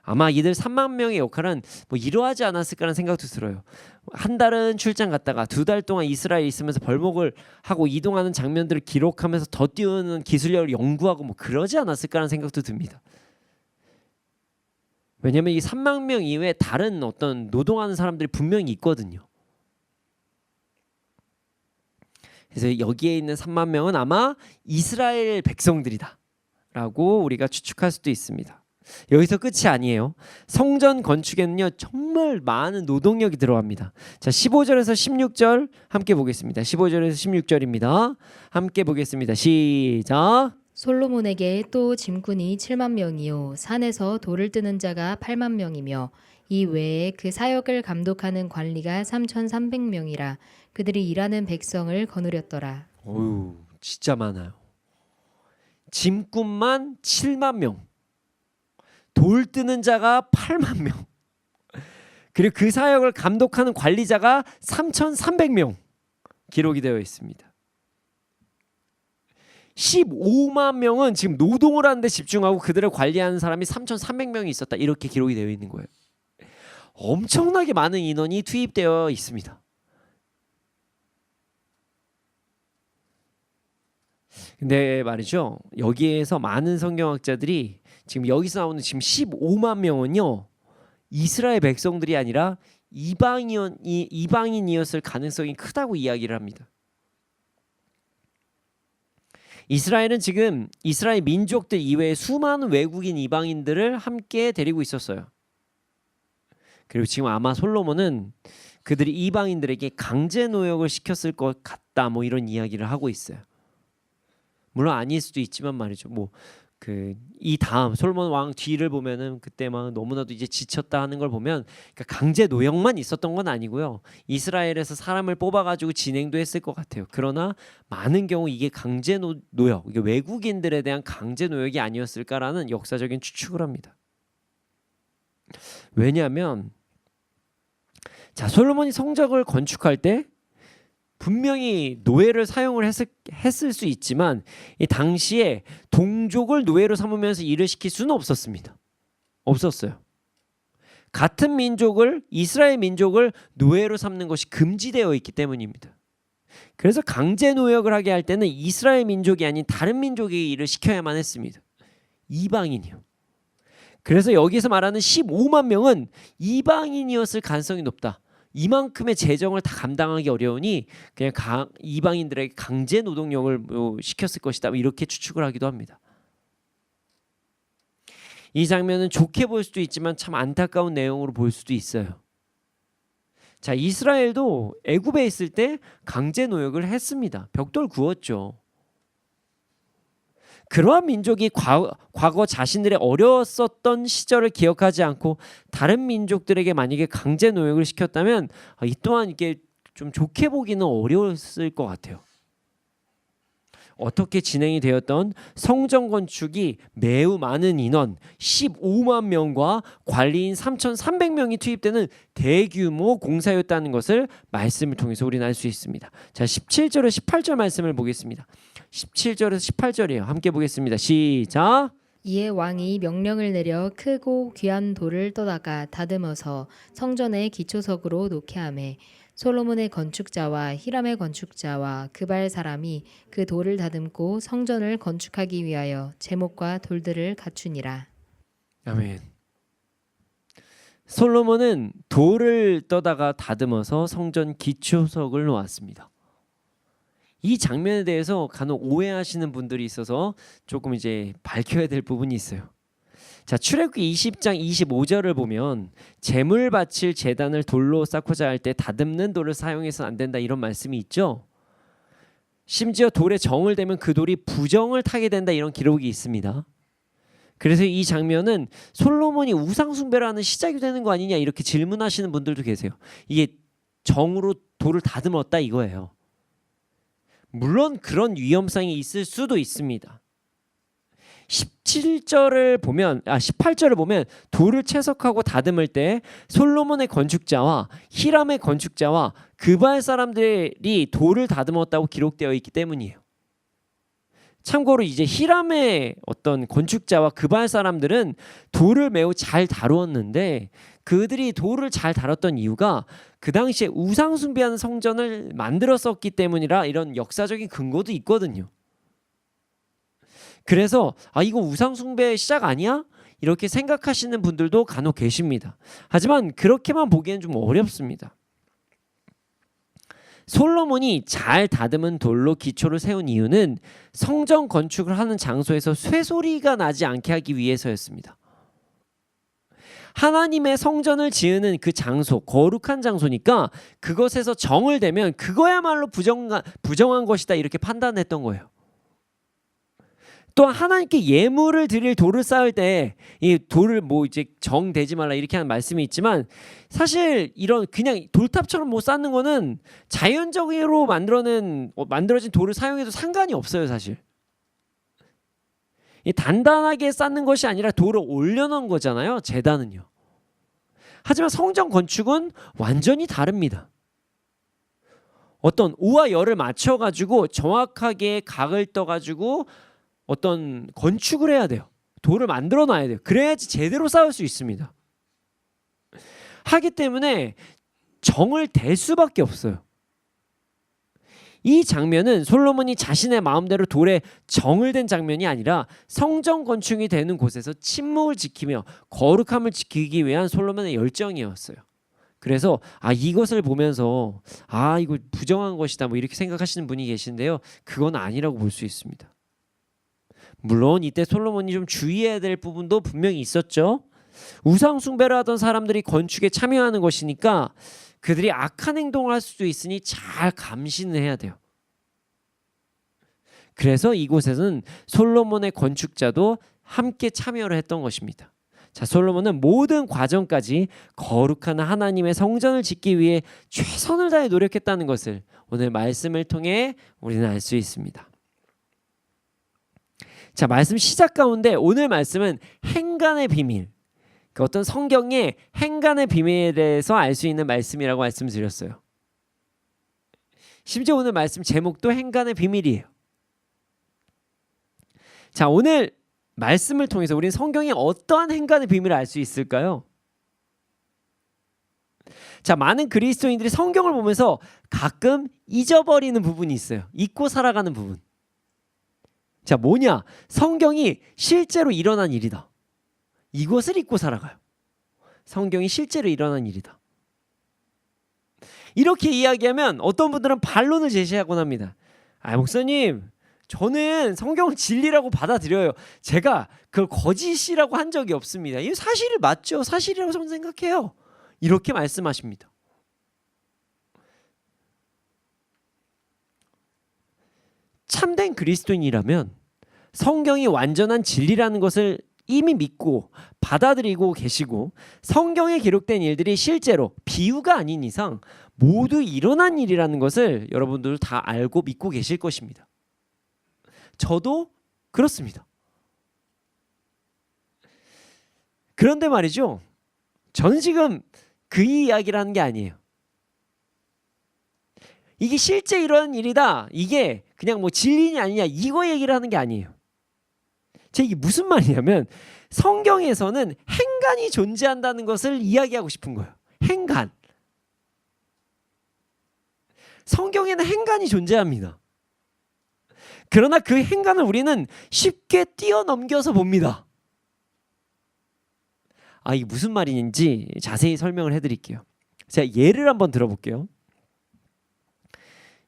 아마 이들 3만 명의 역할은 뭐 이러하지 않았을까라는 생각도 들어요. 한 달은 출장 갔다가 2달 동안 이스라엘에 있으면서 벌목을 하고 이동하는 장면들을 기록하면서 더 띄우는 기술력을 연구하고 뭐 그러지 않았을까라는 생각도 듭니다. 왜냐하면 이 3만 명 이외에 다른 어떤 노동하는 사람들이 분명히 있거든요. 그래서 여기에 있는 3만 명은 아마 이스라엘 백성들이다 라고 우리가 추측할 수도 있습니다. 여기서 끝이 아니에요. 성전 건축에는요, 정말 많은 노동력이 들어갑니다. 자, 15절에서 16절 함께 보겠습니다. 15절에서 16절입니다. 함께 보겠습니다. 시작. 솔로몬에게 또 짐꾼이 7만 명이요 산에서 돌을 뜨는 자가 8만 명이며 이 외에 그 사역을 감독하는 관리가 3,300명이라 그들이 일하는 백성을 거느렸더라. 어휴, 진짜 많아요. 짐꾼만 7만 명, 돌 뜨는 자가 8만 명, 그리고 그 사역을 감독하는 관리자가 3,300명 기록이 되어 있습니다. 15만 명은 지금 노동을 하는 데 집중하고 그들을 관리하는 사람이 3,300명이 있었다, 이렇게 기록이 되어 있는 거예요. 엄청나게 많은 인원이 투입되어 있습니다. 근데 말이죠, 여기에서 많은 성경학자들이 지금 여기서 나오는 지금 15만 명은요, 이스라엘 백성들이 아니라 이방인이었을 가능성이 크다고 이야기를 합니다. 이스라엘은 지금 이스라엘 민족들 이외에 수많은 외국인 이방인들을 함께 데리고 있었어요. 그리고 지금 아마 솔로몬은 그들이 이방인들에게 강제 노역을 시켰을 것 같다, 뭐 이런 이야기를 하고 있어요. 물론 아닐 수도 있지만 말이죠. 뭐 이 다음 솔로몬 왕 뒤를 보면은 그때 막 너무나도 이제 지쳤다 하는 걸 보면, 그러니까 강제 노역만 있었던 건 아니고요. 이스라엘에서 사람을 뽑아가지고 진행도 했을 것 같아요. 그러나 많은 경우 이게 강제 노역, 이게 외국인들에 대한 강제 노역이 아니었을까라는 역사적인 추측을 합니다. 왜냐하면 자, 솔로몬이 성전을 건축할 때 분명히 노예를 사용을 했을 수 있지만 이 당시에 동족을 노예로 삼으면서 일을 시킬 수는 없었습니다. 없었어요. 같은 민족을 이스라엘 민족을 노예로 삼는 것이 금지되어 있기 때문입니다. 그래서 강제 노역을 하게 할 때는 이스라엘 민족이 아닌 다른 민족의 일을 시켜야만 했습니다. 이방인이요. 그래서 여기서 말하는 15만 명은 이방인이었을 가능성이 높다. 이만큼의 재정을 다 감당하기 어려우니 그냥 이방인들에게 강제 노동력을 시켰을 것이다. 이렇게 추측을 하기도 합니다. 이 장면은 좋게 볼 수도 있지만 참 안타까운 내용으로 볼 수도 있어요. 자, 이스라엘도 애굽에 있을 때 강제 노역을 했습니다. 벽돌 구웠죠. 그러한 민족이 과거 자신들의 어려웠었던 시절을 기억하지 않고 다른 민족들에게 만약에 강제 노역을 시켰다면 이 또한 이게 좀 좋게 보기는 어려웠을 것 같아요. 어떻게 진행이 되었던 성전 건축이 매우 많은 인원 15만 명과 관리인 3,300명이 투입되는 대규모 공사였다는 것을 말씀을 통해서 우리는 알 수 있습니다. 자, 17절에 18절 말씀을 보겠습니다. 17절에서 18절이에요. 함께 보겠습니다. 시작. 이에 왕이 명령을 내려 크고 귀한 돌을 떠다가 다듬어서 성전의 기초석으로 놓게 하매 솔로몬의 건축자와 히람의 건축자와 그발 사람이 그 돌을 다듬고 성전을 건축하기 위하여 제목과 돌들을 갖추니라. 아멘. 솔로몬은 돌을 떠다가 다듬어서 성전 기초석을 놓았습니다. 이 장면에 대해서 간혹 오해하시는 분들이 있어서 조금 이제 밝혀야 될 부분이 있어요. 자, 출애굽기 20장 25절을 보면 제물 바칠 제단을 돌로 쌓고자 할 때 다듬는 돌을 사용해서는 안 된다 이런 말씀이 있죠. 심지어 돌에 정을 대면 그 돌이 부정을 타게 된다 이런 기록이 있습니다. 그래서 이 장면은 솔로몬이 우상 숭배를 하는 시작이 되는 거 아니냐 이렇게 질문하시는 분들도 계세요. 이게 정으로 돌을 다듬었다 이거예요. 물론 그런 위험성이 있을 수도 있습니다. 18절을 보면 돌을 채석하고 다듬을 때 솔로몬의 건축자와 히람의 건축자와 그발 사람들이 돌을 다듬었다고 기록되어 있기 때문이에요. 참고로 이제 히람의 어떤 건축자와 그발 사람들은 돌을 매우 잘 다루었는데 그들이 돌을 잘 다뤘던 이유가 그 당시에 우상 숭배하는 성전을 만들었었기 때문이라 이런 역사적인 근거도 있거든요. 그래서 이거 우상 숭배 시작 아니야? 이렇게 생각하시는 분들도 간혹 계십니다. 하지만 그렇게만 보기엔 좀 어렵습니다. 솔로몬이 잘 다듬은 돌로 기초를 세운 이유는 성전 건축을 하는 장소에서 쇠소리가 나지 않게 하기 위해서였습니다. 하나님의 성전을 지으는 그 장소, 거룩한 장소니까 그것에서 정을 대면 그거야말로 부정한 것이다 이렇게 판단했던 거예요. 또한 하나님께 예물을 드릴 돌을 쌓을 때 이 돌을 이제 정대지 말라 이렇게 하는 말씀이 있지만 사실 이런 그냥 돌탑처럼 쌓는 거는 자연적으로 만들어진 돌을 사용해도 상관이 없어요 사실. 이 단단하게 쌓는 것이 아니라 돌을 올려놓은 거잖아요 제단은요. 하지만 성전 건축은 완전히 다릅니다. 어떤 오와 열을 맞춰가지고 정확하게 각을 떠가지고 어떤 건축을 해야 돼요. 돌을 만들어 놔야 돼요. 그래야지 제대로 쌓을 수 있습니다. 하기 때문에 정을 댈 수밖에 없어요. 이 장면은 솔로몬이 자신의 마음대로 돌에 정을 댄 장면이 아니라 성전 건축이 되는 곳에서 침묵을 지키며 거룩함을 지키기 위한 솔로몬의 열정이었어요. 그래서 이것을 보면서 이거 부정한 것이다 이렇게 생각하시는 분이 계신데요. 그건 아니라고 볼 수 있습니다. 물론 이때 솔로몬이 좀 주의해야 될 부분도 분명히 있었죠. 우상 숭배를 하던 사람들이 건축에 참여하는 것이니까 그들이 악한 행동을 할 수도 있으니 잘 감시는 해야 돼요. 그래서 이곳에서는 솔로몬의 건축자도 함께 참여를 했던 것입니다. 자, 솔로몬은 모든 과정까지 거룩한 하나님의 성전을 짓기 위해 최선을 다해 노력했다는 것을 오늘 말씀을 통해 우리는 알 수 있습니다. 자, 말씀 시작 가운데 오늘 말씀은 행간의 비밀, 그 어떤 성경의 행간의 비밀에 대해서 알 수 있는 말씀이라고 말씀드렸어요. 심지어 오늘 말씀 제목도 행간의 비밀이에요. 자, 오늘 말씀을 통해서 우리는 성경의 어떠한 행간의 비밀을 알 수 있을까요? 자, 많은 그리스도인들이 성경을 보면서 가끔 잊어버리는 부분이 있어요. 잊고 살아가는 부분. 자, 뭐냐? 성경이 실제로 일어난 일이다. 이것을 잊고 살아가요. 성경이 실제로 일어난 일이다. 이렇게 이야기하면 어떤 분들은 반론을 제시하곤 합니다. 목사님, 저는 성경을 진리라고 받아들여요. 제가 그걸 거짓이라고 한 적이 없습니다. 이거 사실이 맞죠? 사실이라고 저는 생각해요. 이렇게 말씀하십니다. 참된 그리스도인이라면 성경이 완전한 진리라는 것을 이미 믿고 받아들이고 계시고, 성경에 기록된 일들이 실제로 비유가 아닌 이상 모두 일어난 일이라는 것을 여러분들 다 알고 믿고 계실 것입니다. 저도 그렇습니다. 그런데 말이죠, 저는 지금 그 이야기를 하는 게 아니에요. 이게 실제 일어난 일이다, 이게 그냥 뭐 진리냐 아니냐 이거 얘기를 하는 게 아니에요. 이게 무슨 말이냐면 성경에서는 행간이 존재한다는 것을 이야기하고 싶은 거예요. 행간. 성경에는 행간이 존재합니다. 그러나 그 행간을 우리는 쉽게 뛰어넘겨서 봅니다. 이게 무슨 말인지 자세히 설명을 해드릴게요. 제가 예를 한번 들어볼게요.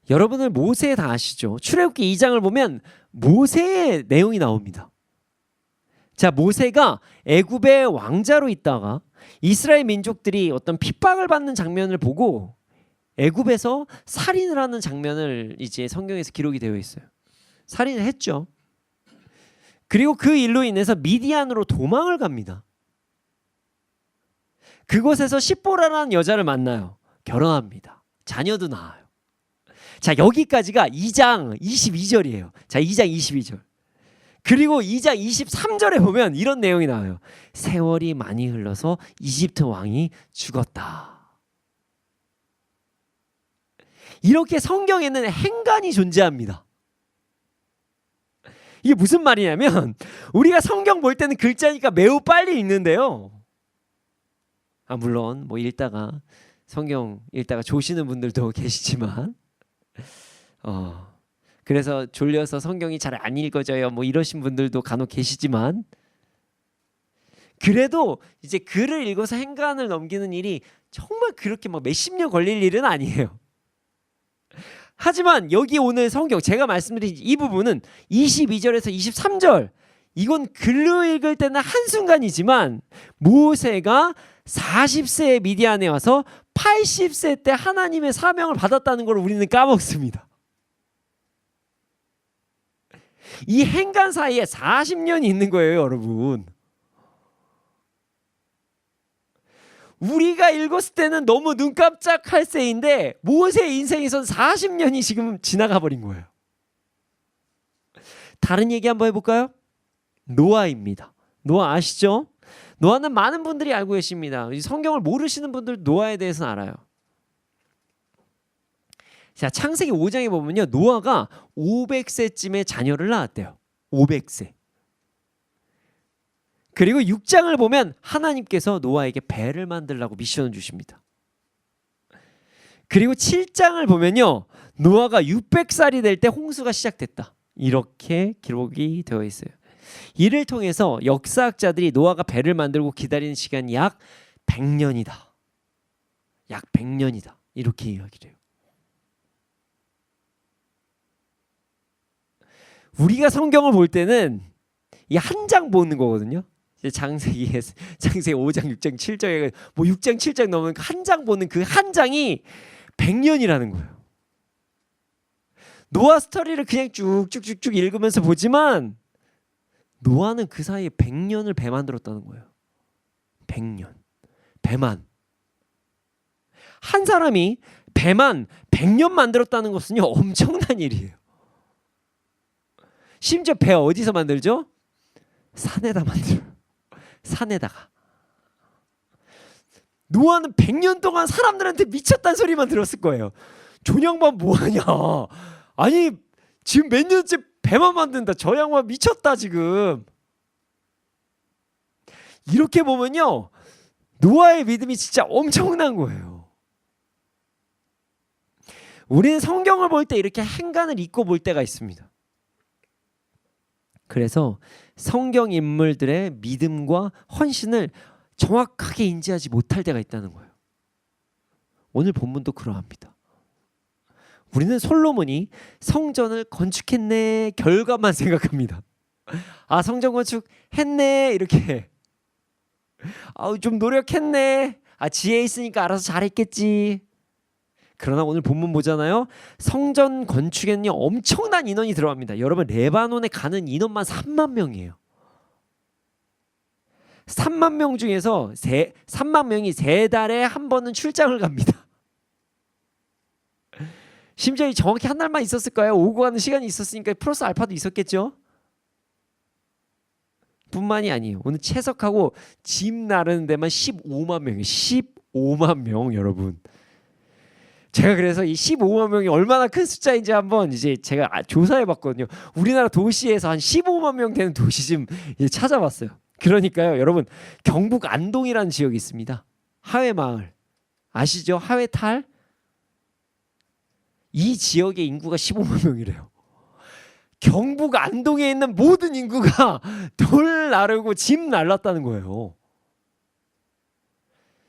여러분들 모세 다 아시죠? 출애굽기 2장을 보면 모세의 내용이 나옵니다. 자, 모세가 애굽의 왕자로 있다가 이스라엘 민족들이 어떤 핍박을 받는 장면을 보고 애굽에서 살인을 하는 장면을 이제 성경에서 기록이 되어 있어요. 살인을 했죠. 그리고 그 일로 인해서 미디안으로 도망을 갑니다. 그곳에서 십보라라는 여자를 만나요. 결혼합니다. 자녀도 낳아요. 자, 여기까지가 2장 22절이에요. 자, 2장 22절. 그리고 2장 23절에 보면 이런 내용이 나와요. 세월이 많이 흘러서 이집트 왕이 죽었다. 이렇게 성경에는 행간이 존재합니다. 이게 무슨 말이냐면 우리가 성경 볼 때는 글자니까 매우 빨리 읽는데요. 물론 뭐 읽다가 성경 읽다가 조시는 분들도 계시지만 그래서 졸려서 성경이 잘 안 읽어져요 뭐 이러신 분들도 간혹 계시지만, 그래도 이제 글을 읽어서 행간을 넘기는 일이 정말 그렇게 막 몇십 년 걸릴 일은 아니에요. 하지만 여기 오늘 성경 제가 말씀드린 이 부분은 22절에서 23절, 이건 글로 읽을 때는 한순간이지만 모세가 40세에 미디안에 와서 80세 때 하나님의 사명을 받았다는 걸 우리는 까먹습니다. 이 행간 사이에 40년이 있는 거예요, 여러분. 우리가 읽었을 때는 너무 눈 깜짝할 새인데 모세의 인생에선 40년이 지금 지나가 버린 거예요. 다른 얘기 한번 해볼까요? 노아입니다. 노아 아시죠? 노아는 많은 분들이 알고 계십니다. 성경을 모르시는 분들 노아에 대해서는 알아요. 자, 창세기 5장에 보면요, 노아가 500세쯤에 자녀를 낳았대요. 500세. 그리고 6장을 보면 하나님께서 노아에게 배를 만들라고 미션을 주십니다. 그리고 7장을 보면요, 노아가 600살이 될 때 홍수가 시작됐다. 이렇게 기록이 되어 있어요. 이를 통해서 역사학자들이 노아가 배를 만들고 기다리는 시간이 약 100년이다. 약 100년이다. 이렇게 이야기를 해요. 우리가 성경을 볼 때는 이 한 장 보는 거거든요. 창세기 5장, 6장, 7장에 뭐 6장, 7장 넘으면 한 장 보는 그 한 장이 100년이라는 거예요. 노아 스토리를 그냥 쭉쭉쭉쭉 읽으면서 보지만 노아는 그 사이에 100년을 배 만들었다는 거예요. 100년. 배만. 한 사람이 배만 100년 만들었다는 것은요, 엄청난 일이에요. 심지어 배 어디서 만들죠? 산에다 만들어요. 산에다가. 노아는 100년 동안 사람들한테 미쳤다는 소리만 들었을 거예요. 존양반 뭐하냐? 아니 지금 몇 년째 배만 만든다. 저 양반 미쳤다 지금. 이렇게 보면요, 노아의 믿음이 진짜 엄청난 거예요. 우리는 성경을 볼 때 이렇게 행간을 잊고 볼 때가 있습니다. 그래서 성경 인물들의 믿음과 헌신을 정확하게 인지하지 못할 때가 있다는 거예요. 오늘 본문도 그러합니다. 우리는 솔로몬이 성전을 건축했네 결과만 생각합니다. 아, 성전 건축했네 이렇게. 아우, 좀 노력했네. 아, 지혜 있으니까 알아서 잘했겠지. 그러나 오늘 본문 보잖아요. 성전 건축에는요 엄청난 인원이 들어갑니다. 여러분, 레바논에 가는 인원만 3만 명이에요. 3만 명 중에서 3만 명이 3달에 한 번은 출장을 갑니다. 심지어 정확히 한 달만 있었을까요? 오고 가는 시간이 있었으니까 플러스 알파도 있었겠죠. 뿐만이 아니에요. 오늘 채석하고 짐 나르는 데만 15만 명이에요. 15만 명, 여러분. 제가 그래서 이 15만 명이 얼마나 큰 숫자인지 한번 이제 제가 조사해 봤거든요. 우리나라 도시에서 한 15만 명 되는 도시 좀 찾아봤어요. 그러니까요, 여러분, 경북 안동이라는 지역이 있습니다. 하회마을 아시죠? 하회탈. 이 지역의 인구가 15만 명이래요. 경북 안동에 있는 모든 인구가 돌 나르고 짐 날랐다는 거예요.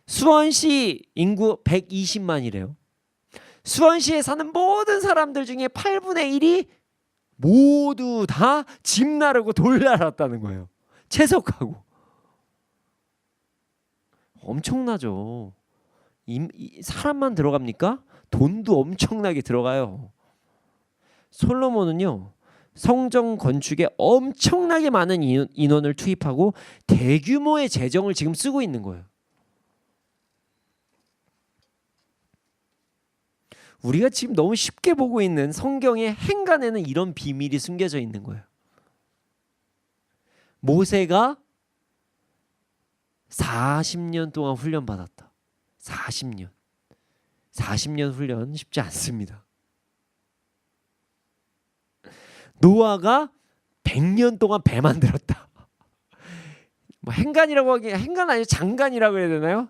수원시 인구 120만이래요. 수원시에 사는 모든 사람들 중에 8분의 1이 모두 다 짐 나르고 돌 날았다는 거예요. 채석하고. 엄청나죠. 사람만 들어갑니까? 돈도 엄청나게 들어가요. 솔로몬은요, 성전 건축에 엄청나게 많은 인원을 투입하고 대규모의 재정을 지금 쓰고 있는 거예요. 우리가 지금 너무 쉽게 보고 있는 성경의 행간에는 이런 비밀이 숨겨져 있는 거예요. 모세가 40년 동안 훈련 받았다. 40년 훈련 쉽지 않습니다. 노아가 100년 동안 배 만들었다. 뭐 행간이라고 하기, 행간 아니고 장간이라고 해야 되나요?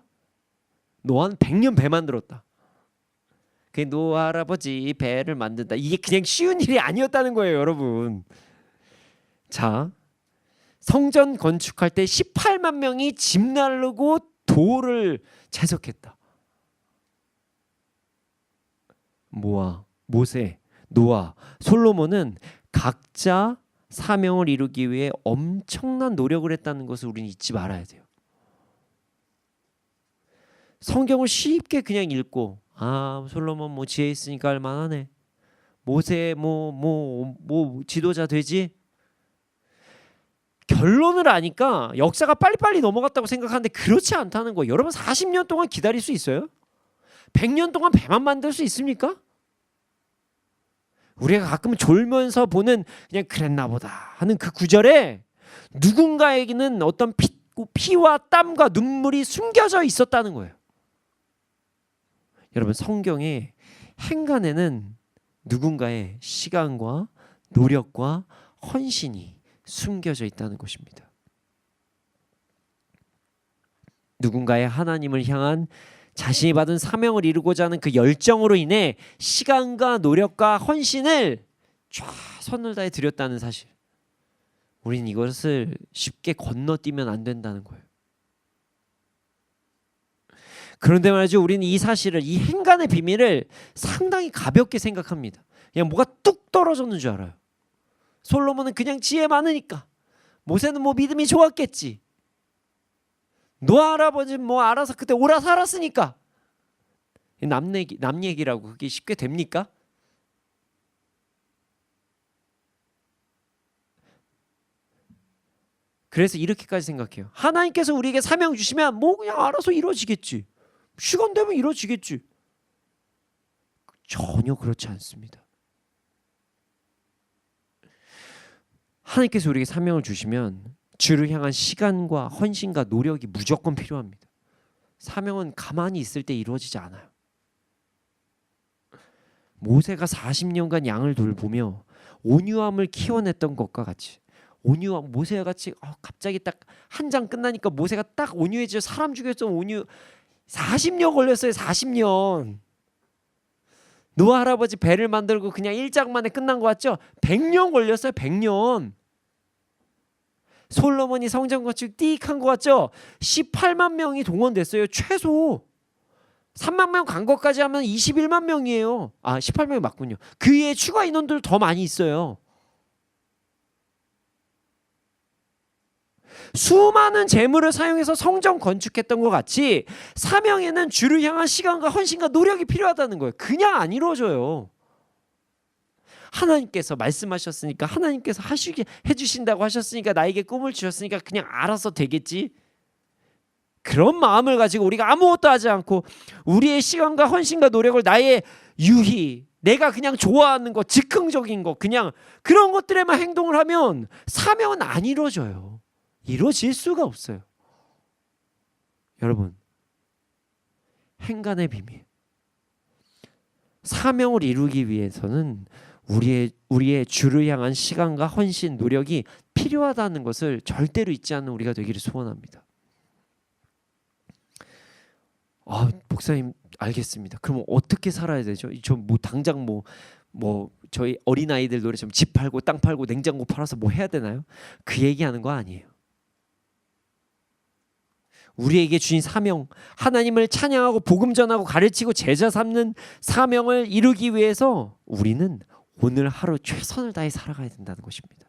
노아는 100년 배 만들었다. 그 노아 할아버지 배를 만든다. 이게 그냥 쉬운 일이 아니었다는 거예요, 여러분. 자, 성전 건축할 때 18만 명이 짐 나르고 돌을 채석했다. 모세, 노아, 솔로몬은 각자 사명을 이루기 위해 엄청난 노력을 했다는 것을 우리는 잊지 말아야 돼요. 성경을 쉽게 그냥 읽고, 아, 솔로몬 뭐 지혜 있으니까 할만하네. 모세 뭐 지도자 되지? 결론을 아니까 역사가 빨리빨리 넘어갔다고 생각하는데 그렇지 않다는 거예요. 여러분, 40년 동안 기다릴 수 있어요? 100년 동안 배만 만들 수 있습니까? 우리가 가끔 졸면서 보는 그냥 그랬나 보다 하는 그 구절에 누군가에게는 어떤 피와 땀과 눈물이 숨겨져 있었다는 거예요. 여러분, 성경의 행간에는 누군가의 시간과 노력과 헌신이 숨겨져 있다는 것입니다. 누군가의 하나님을 향한 자신이 받은 사명을 이루고자 하는 그 열정으로 인해 시간과 노력과 헌신을 최선을 다해 드렸다는 사실, 우린 이것을 쉽게 건너뛰면 안 된다는 거예요. 그런데 말이죠, 우리는 이 사실을, 이 행간의 비밀을 상당히 가볍게 생각합니다. 그냥 뭐가 뚝 떨어졌는 줄 알아요. 솔로몬은 그냥 지혜 많으니까, 모세는 뭐 믿음이 좋았겠지, 노아 할아버지는 뭐 알아서 그때 오라 살았으니까. 남 얘기라고 그게 쉽게 됩니까? 그래서 이렇게까지 생각해요. 하나님께서 우리에게 사명 주시면 뭐 그냥 알아서 이루어지겠지, 시간 되면 이루어지겠지. 전혀 그렇지 않습니다. 하나님께서 우리에게 사명을 주시면 주를 향한 시간과 헌신과 노력이 무조건 필요합니다. 사명은 가만히 있을 때 이루어지지 않아요. 모세가 40년간 양을 돌보며 온유함을 키워냈던 것과 같이, 온유함, 모세와 같이 갑자기 딱 한 장 끝나니까 모세가 딱 온유해져. 사람 죽였어. 온유. 40년 걸렸어요. 40년. 노아 할아버지 배를 만들고 그냥 1장 만에 끝난 거 같죠? 100년 걸렸어요. 100년. 솔로몬이 성전 건축 띡 한 거 같죠? 18만 명이 동원됐어요. 최소. 3만 명 간 것까지 하면 21만 명이에요. 18명이 맞군요. 그 외에 추가 인원들 더 많이 있어요. 수많은 재물을 사용해서 성전 건축했던 것 같이 사명에는 주를 향한 시간과 헌신과 노력이 필요하다는 거예요. 그냥 안 이루어져요. 하나님께서 말씀하셨으니까, 하나님께서 하시게 해주신다고 하셨으니까, 나에게 꿈을 주셨으니까 그냥 알아서 되겠지. 그런 마음을 가지고 우리가 아무것도 하지 않고 우리의 시간과 헌신과 노력을 나의 유희, 내가 그냥 좋아하는 것, 즉흥적인 것, 그냥 그런 것들에만 행동을 하면 사명은 안 이루어져요. 이루어질 수가 없어요. 여러분, 행간의 비밀, 사명을 이루기 위해서는 우리의 주를 향한 시간과 헌신, 노력이 필요하다는 것을 절대로 잊지 않는 우리가 되기를 소원합니다. 목사님 알겠습니다. 그럼 어떻게 살아야 되죠? 저 당장 저희 어린아이들 노래처럼 집 팔고 땅 팔고 냉장고 팔아서 해야 되나요? 그 얘기하는 거 아니에요. 우리에게 주신 사명, 하나님을 찬양하고 복음 전하고 가르치고 제자 삼는 사명을 이루기 위해서 우리는 오늘 하루 최선을 다해 살아가야 된다는 것입니다.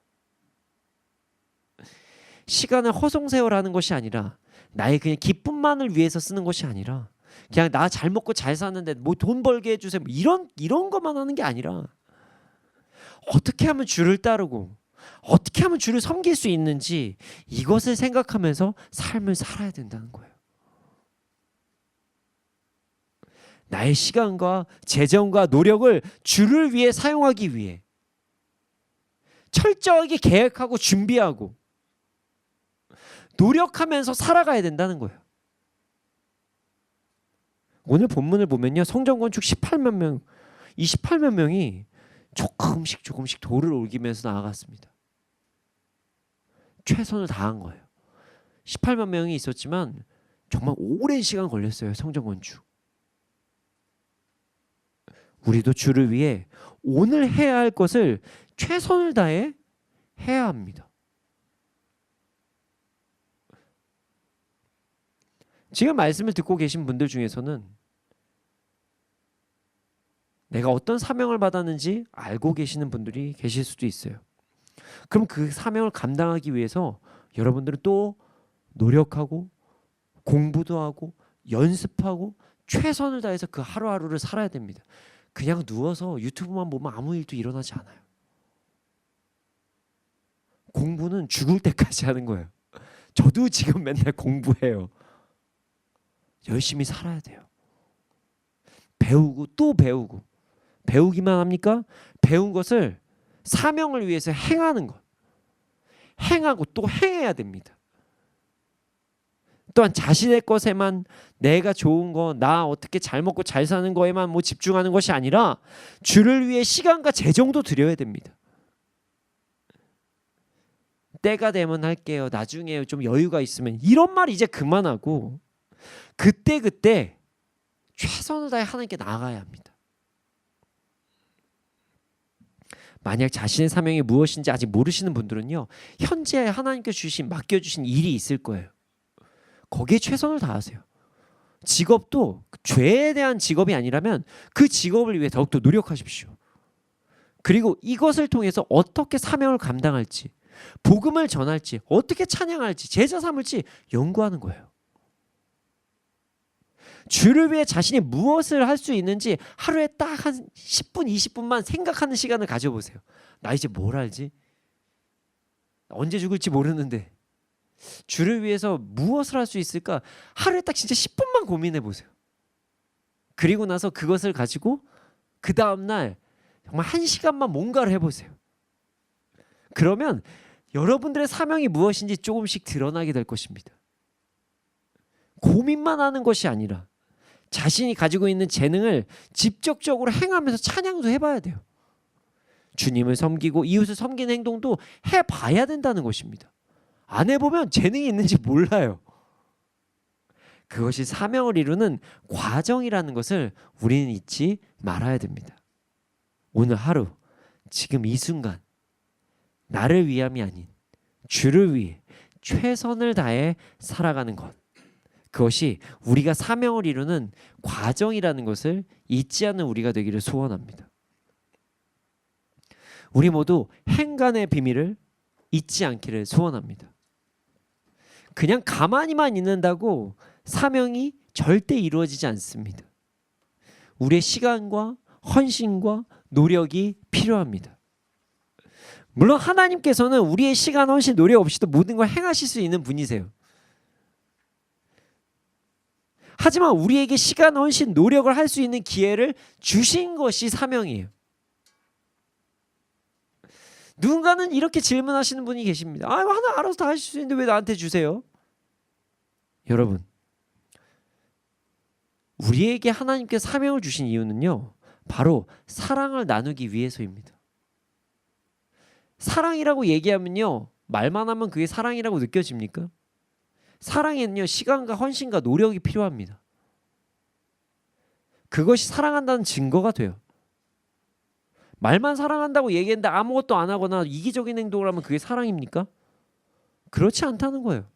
시간을 허송세월하는 것이 아니라, 나의 그냥 기쁨만을 위해서 쓰는 것이 아니라, 그냥 나 잘 먹고 잘 사는데 돈 벌게 해주세요, 이런 것만 하는 게 아니라, 어떻게 하면 주를 따르고 어떻게 하면 주를 섬길 수 있는지, 이것을 생각하면서 삶을 살아야 된다는 거예요. 나의 시간과 재정과 노력을 주를 위해 사용하기 위해 철저하게 계획하고 준비하고 노력하면서 살아가야 된다는 거예요. 오늘 본문을 보면요, 성전 건축 18만 명, 이 18만 명이 조금씩 돌을 옮기면서 나아갔습니다. 최선을 다한 거예요. 18만 명이 있었지만 정말 오랜 시간 걸렸어요. 성전 건축. 우리도 주를 위해 오늘 해야 할 것을 최선을 다해 해야 합니다. 지금 말씀을 듣고 계신 분들 중에서는 내가 어떤 사명을 받았는지 알고 계시는 분들이 계실 수도 있어요. 그럼 그 사명을 감당하기 위해서 여러분들은 또 노력하고 공부도 하고 연습하고 최선을 다해서 그 하루하루를 살아야 됩니다. 그냥 누워서 유튜브만 보면 아무 일도 일어나지 않아요. 공부는 죽을 때까지 하는 거예요. 저도 지금 맨날 공부해요. 열심히 살아야 돼요. 배우고 또 배우고. 배우기만 합니까? 배운 것을 사명을 위해서 행하는 것, 행하고 또 행해야 됩니다. 또한 자신의 것에만, 내가 좋은 거, 나 어떻게 잘 먹고 잘 사는 거에만 집중하는 것이 아니라 주를 위해 시간과 재정도 드려야 됩니다. 때가 되면 할게요, 나중에 좀 여유가 있으면, 이런 말 이제 그만하고 그때 최선을 다해 하나님께 나아가야 합니다. 만약 자신의 사명이 무엇인지 아직 모르시는 분들은요, 현재 하나님께 맡겨주신 일이 있을 거예요. 거기에 최선을 다하세요. 직업도 죄에 대한 직업이 아니라면 그 직업을 위해 더욱더 노력하십시오. 그리고 이것을 통해서 어떻게 사명을 감당할지, 복음을 전할지, 어떻게 찬양할지, 제자 삼을지 연구하는 거예요. 주를 위해 자신이 무엇을 할 수 있는지 하루에 딱 한 10분, 20분만 생각하는 시간을 가져보세요. 나 이제 뭘 알지? 언제 죽을지 모르는데 주를 위해서 무엇을 할 수 있을까? 하루에 딱 진짜 10분만 고민해 보세요. 그리고 나서 그것을 가지고 그 다음날 정말 1시간만 뭔가를 해보세요. 그러면 여러분들의 사명이 무엇인지 조금씩 드러나게 될 것입니다. 고민만 하는 것이 아니라 자신이 가지고 있는 재능을 직접적으로 행하면서 찬양도 해봐야 돼요. 주님을 섬기고 이웃을 섬기는 행동도 해봐야 된다는 것입니다. 안 해보면 재능이 있는지 몰라요. 그것이 사명을 이루는 과정이라는 것을 우리는 잊지 말아야 됩니다. 오늘 하루, 지금 이 순간 나를 위함이 아닌 주를 위해 최선을 다해 살아가는 것, 그것이 우리가 사명을 이루는 과정이라는 것을 잊지 않는 우리가 되기를 소원합니다. 우리 모두 행간의 비밀을 잊지 않기를 소원합니다. 그냥 가만히만 있는다고 사명이 절대 이루어지지 않습니다. 우리의 시간과 헌신과 노력이 필요합니다. 물론 하나님께서는 우리의 시간, 헌신, 노력 없이도 모든 걸 행하실 수 있는 분이세요. 하지만 우리에게 시간, 헌신, 노력을 할 수 있는 기회를 주신 것이 사명이에요. 누군가는 이렇게 질문하시는 분이 계십니다. 하나 알아서 다 하실 수 있는데 왜 나한테 주세요? 여러분, 우리에게 하나님께 사명을 주신 이유는요, 바로 사랑을 나누기 위해서입니다. 사랑이라고 얘기하면요, 말만 하면 그게 사랑이라고 느껴집니까? 사랑에는요, 시간과 헌신과 노력이 필요합니다. 그것이 사랑한다는 증거가 돼요. 말만 사랑한다고 얘기했는데 아무것도 안 하거나 이기적인 행동을 하면 그게 사랑입니까? 그렇지 않다는 거예요.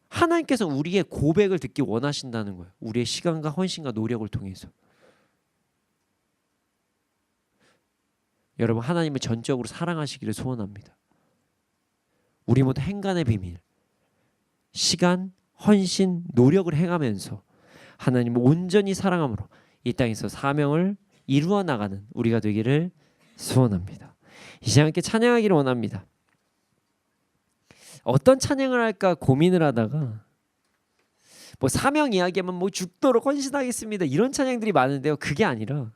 하나님께서 우리의 고백을 듣기 원하신다는 거예요. 우리의 시간과 헌신과 노력을 통해서. 여러분, 하나님을 전적으로 사랑하시기를 소원합니다. 우리 모두 행간의 비밀, 시간, 헌신, 노력을 행하면서 하나님을 온전히 사랑함으로 이 땅에서 사명을 이루어 나가는 우리가 되기를 소원합니다. 이 시간 함께 찬양하기를 원합니다. 어떤 찬양을 할까 고민을 하다가 사명 이야기하면 죽도록 헌신하겠습니다 이런 찬양들이 많은데요, 그게 아니라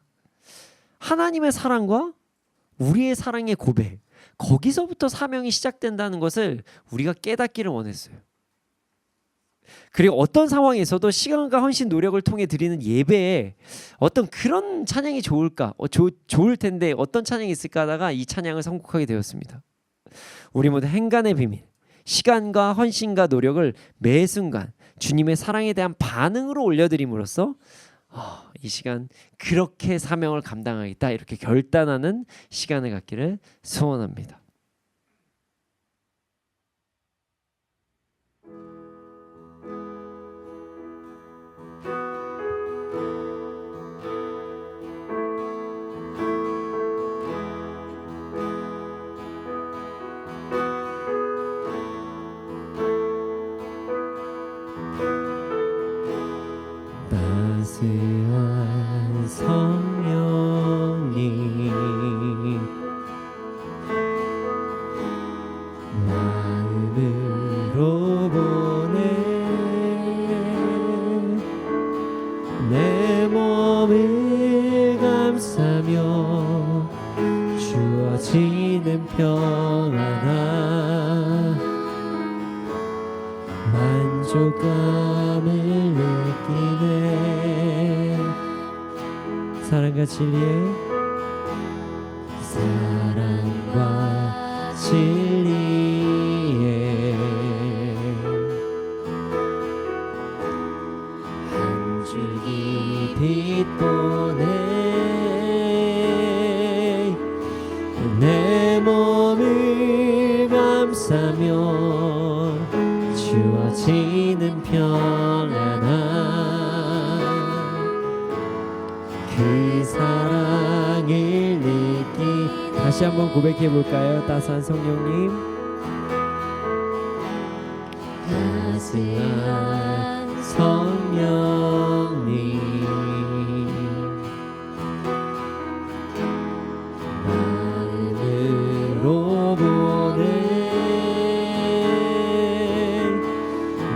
하나님의 사랑과 우리의 사랑의 고백, 거기서부터 사명이 시작된다는 것을 우리가 깨닫기를 원했어요. 그리고 어떤 상황에서도 시간과 헌신, 노력을 통해 드리는 예배에 어떤 그런 찬양이 좋을까, 좋을 텐데 어떤 찬양이 있을까 하다가 이 찬양을 선곡하게 되었습니다. 우리 모두 행간의 비밀, 시간과 헌신과 노력을 매 순간 주님의 사랑에 대한 반응으로 올려드림으로써 이 시간 그렇게 사명을 감당하겠다, 이렇게 결단하는 시간을 갖기를 소원합니다. 따스한 성령님 마음으로 보내 내 몸을 감싸며 주어지는 평안함 만족감을 느끼네. 사랑과 진리의 사랑과 진리의 한 줄기 빛 보내 내 몸을 감싸며 주어지는 평안함 그 사랑을 느끼. 다시 한번 고백해 볼까요? 따스한 성령님, 따스한 성령님 마음으로 보내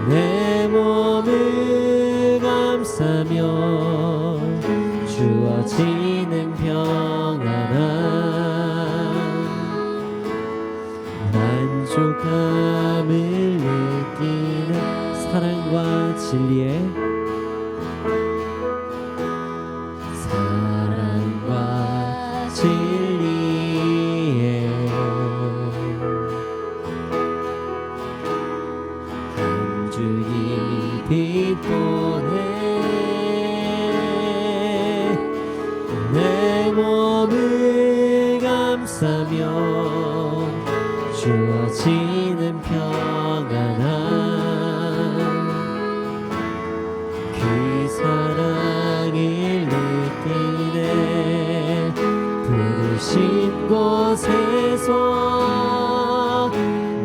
내 몸을 감싸며 주어지는 평안함 만족감을 느끼는 사랑과 진리의 사랑과 진리의 한 줄기 빛 보내 내 몸을 감싸며 주어지는 평안함 그 사랑을 느끼네 부르신 곳에서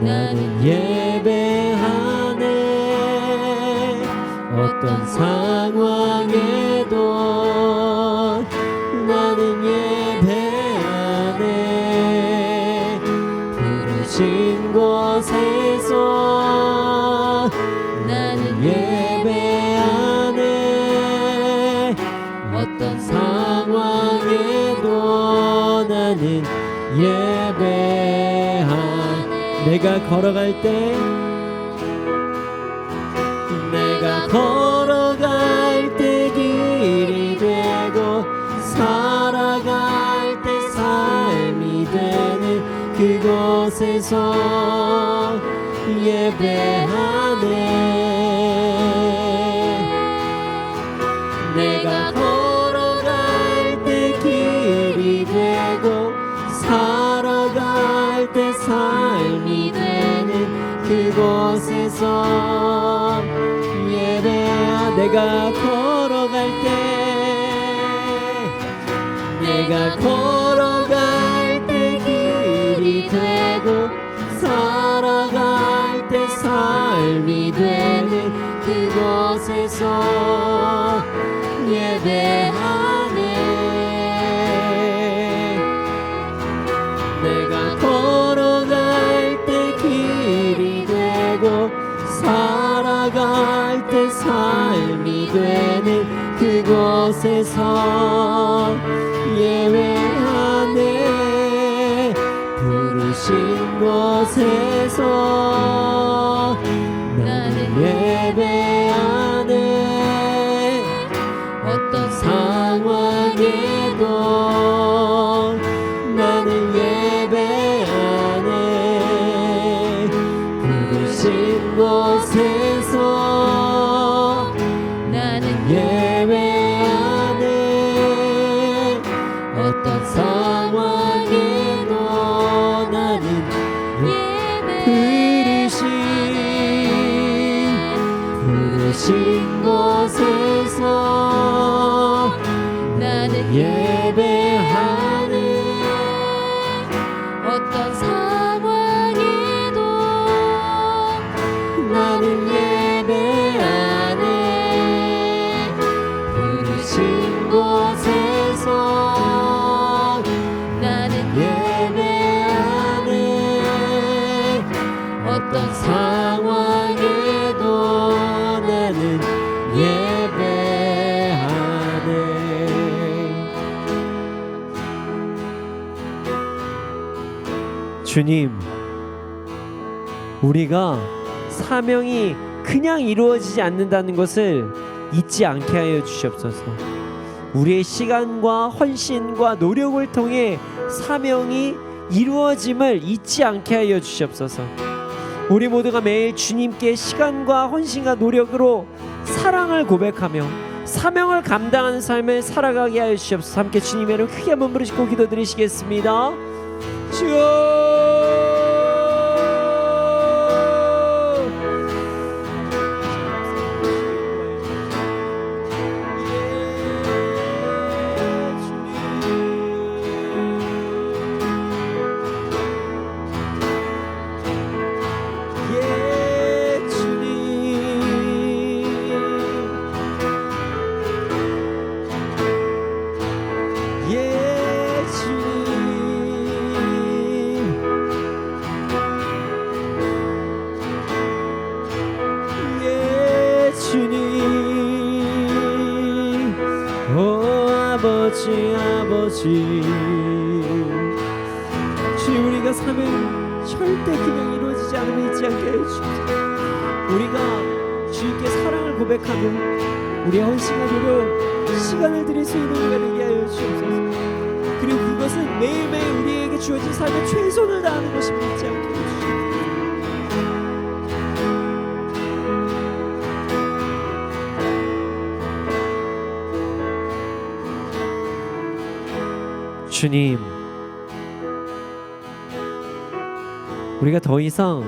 나는 예배하네 어떤 상황에도 나는 예배하네 부르신 곳에서 나는 예배하네 어떤 상황에도 나는 예배하네 내가 걸어갈 때 내가 걸어갈 때 길이 되고 살아갈 때 삶이 되는 그곳에서 예배하네 내가 걸어갈 때 길이 되고 살아갈 때 삶이 되는 그곳에서 예배하 내가 걸어갈 때 내가 걸어갈 때 길이 되고 살아갈 때 삶이 되는 그곳에서 예배하네 내가 걸어갈 때 길이 되고 살아갈 때 삶이 되는 그곳에서 예배하네 부르신 곳에서 나는 예배하네 어떤 상황에도 나는 예배하네 부르신 곳에서 나는 예배하네 어떤 상황에도 나는 부르신 곳에서 나는 예배하네 어떤 상황에도 나는 예배하네 부르신 곳에서 나는 예배하네 어떤 상황에도 나는 예배하네 주님 우리가 사명이 그냥 이루어지지 않는다는 것을 잊지 않게 하여 주시옵소서 우리의 시간과 헌신과 노력을 통해 사명이 이루어짐을 잊지 않게 하여 주시옵소서 우리 모두가 매일 주님께 시간과 헌신과 노력으로 사랑을 고백하며 사명을 감당하는 삶을 살아가게 하여 주시옵소서 함께 주님의 이름 크게 한번 부르시고 기도드리시겠습니다 주여 아버지 주님 우리가 사명 절대 그냥 이루어지지 않으면 잊지 않게 해주옵소서 우리가 주님께 사랑을 고백하며 우리의 헌신과 노력, 시간을 드릴 수 있는 우리가 되게 하여 주옵소서. 그리고 그것은 매일매일 우리에게 주어진 삶의 최선을 다하는 것이 믿지 않게 해주시옵소서. 주님, 우리가 더 이상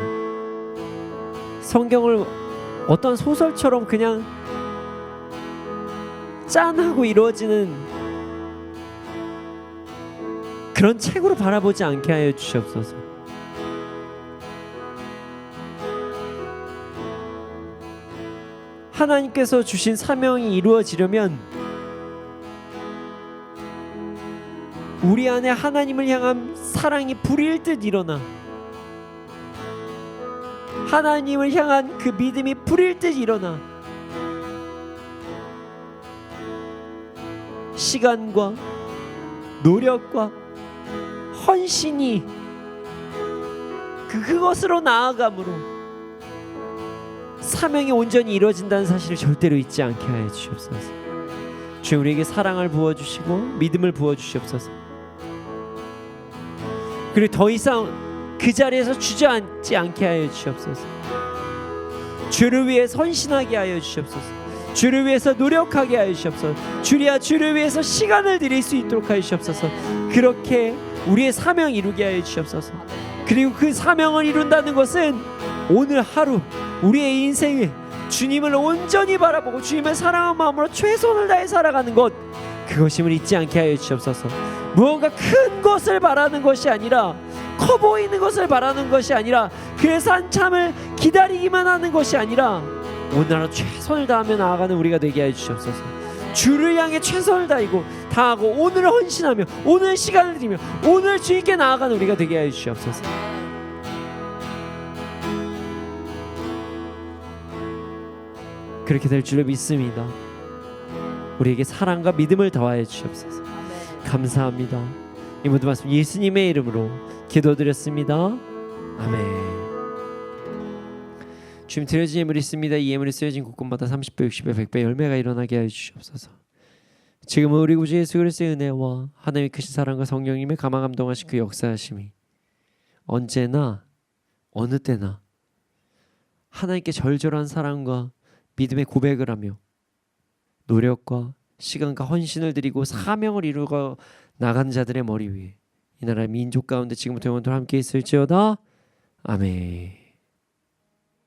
성경을 어떤 소설처럼 그냥 짠하고 이루어지는 그런 책으로 바라보지 않게 하여 주시옵소서. 하나님께서 주신 사명이 이루어지려면 우리 안에 하나님을 향한 사랑이 불일 듯 일어나, 하나님을 향한 그 믿음이 불일 듯 일어나, 시간과 노력과 헌신이 그것으로 나아감으로 사명이 온전히 이루어진다는 사실을 절대로 잊지 않게 하여 주시옵소서. 주여, 우리에게 사랑을 부어주시고 믿음을 부어주시옵소서. 그리고 더 이상 그 자리에서 주저앉지 않게 하여 주시옵소서. 주를 위해 헌신하게 하여 주시옵소서. 주를 위해서 노력하게 하여 주시옵소서. 주를 위해서 시간을 드릴 수 있도록 하여 주시옵소서. 그렇게 우리의 사명 이루게 하여 주시옵소서. 그리고 그 사명을 이룬다는 것은 오늘 하루 우리의 인생에 주님을 온전히 바라보고 주님을 사랑하는 마음으로 최선을 다해 살아가는 것, 그것임을 잊지 않게 하여 주시옵소서. 무언가 큰 것을 바라는 것이 아니라, 커 보이는 것을 바라는 것이 아니라, 그래서 한참을 기다리기만 하는 것이 아니라 오늘 하루 최선을 다하며 나아가는 우리가 되게 하여 주시옵소서. 주를 향해 최선을 다하고 오늘을 헌신하며 오늘 시간을 드리며 오늘 주님께 나아가는 우리가 되게 하여 주시옵소서. 그렇게 될 줄을 믿습니다. 우리에게 사랑과 믿음을 더하여 주시옵소서. 감사합니다. 이 모든 말씀 예수님의 이름으로 기도드렸습니다. 아멘. 주님, 드려진 예물이 있습니다. 이 예물이 쓰여진 곳곳마다 30배, 60배, 100배 열매가 일어나게 하여 주시옵소서. 지금은 우리 구주 예수 그리스도의 은혜와 하나님의 크신 사랑과 성령님의 감화 감동하신 그 역사하심이 언제나 어느 때나 하나님께 절절한 사랑과 믿음의 고백을 하며 노력과 시간과 헌신을 드리고 사명을 이루고 나가는 자들의 머리 위에 이 나라의 민족 가운데 지금부터 영원토록 함께 있을지어다. 아멘.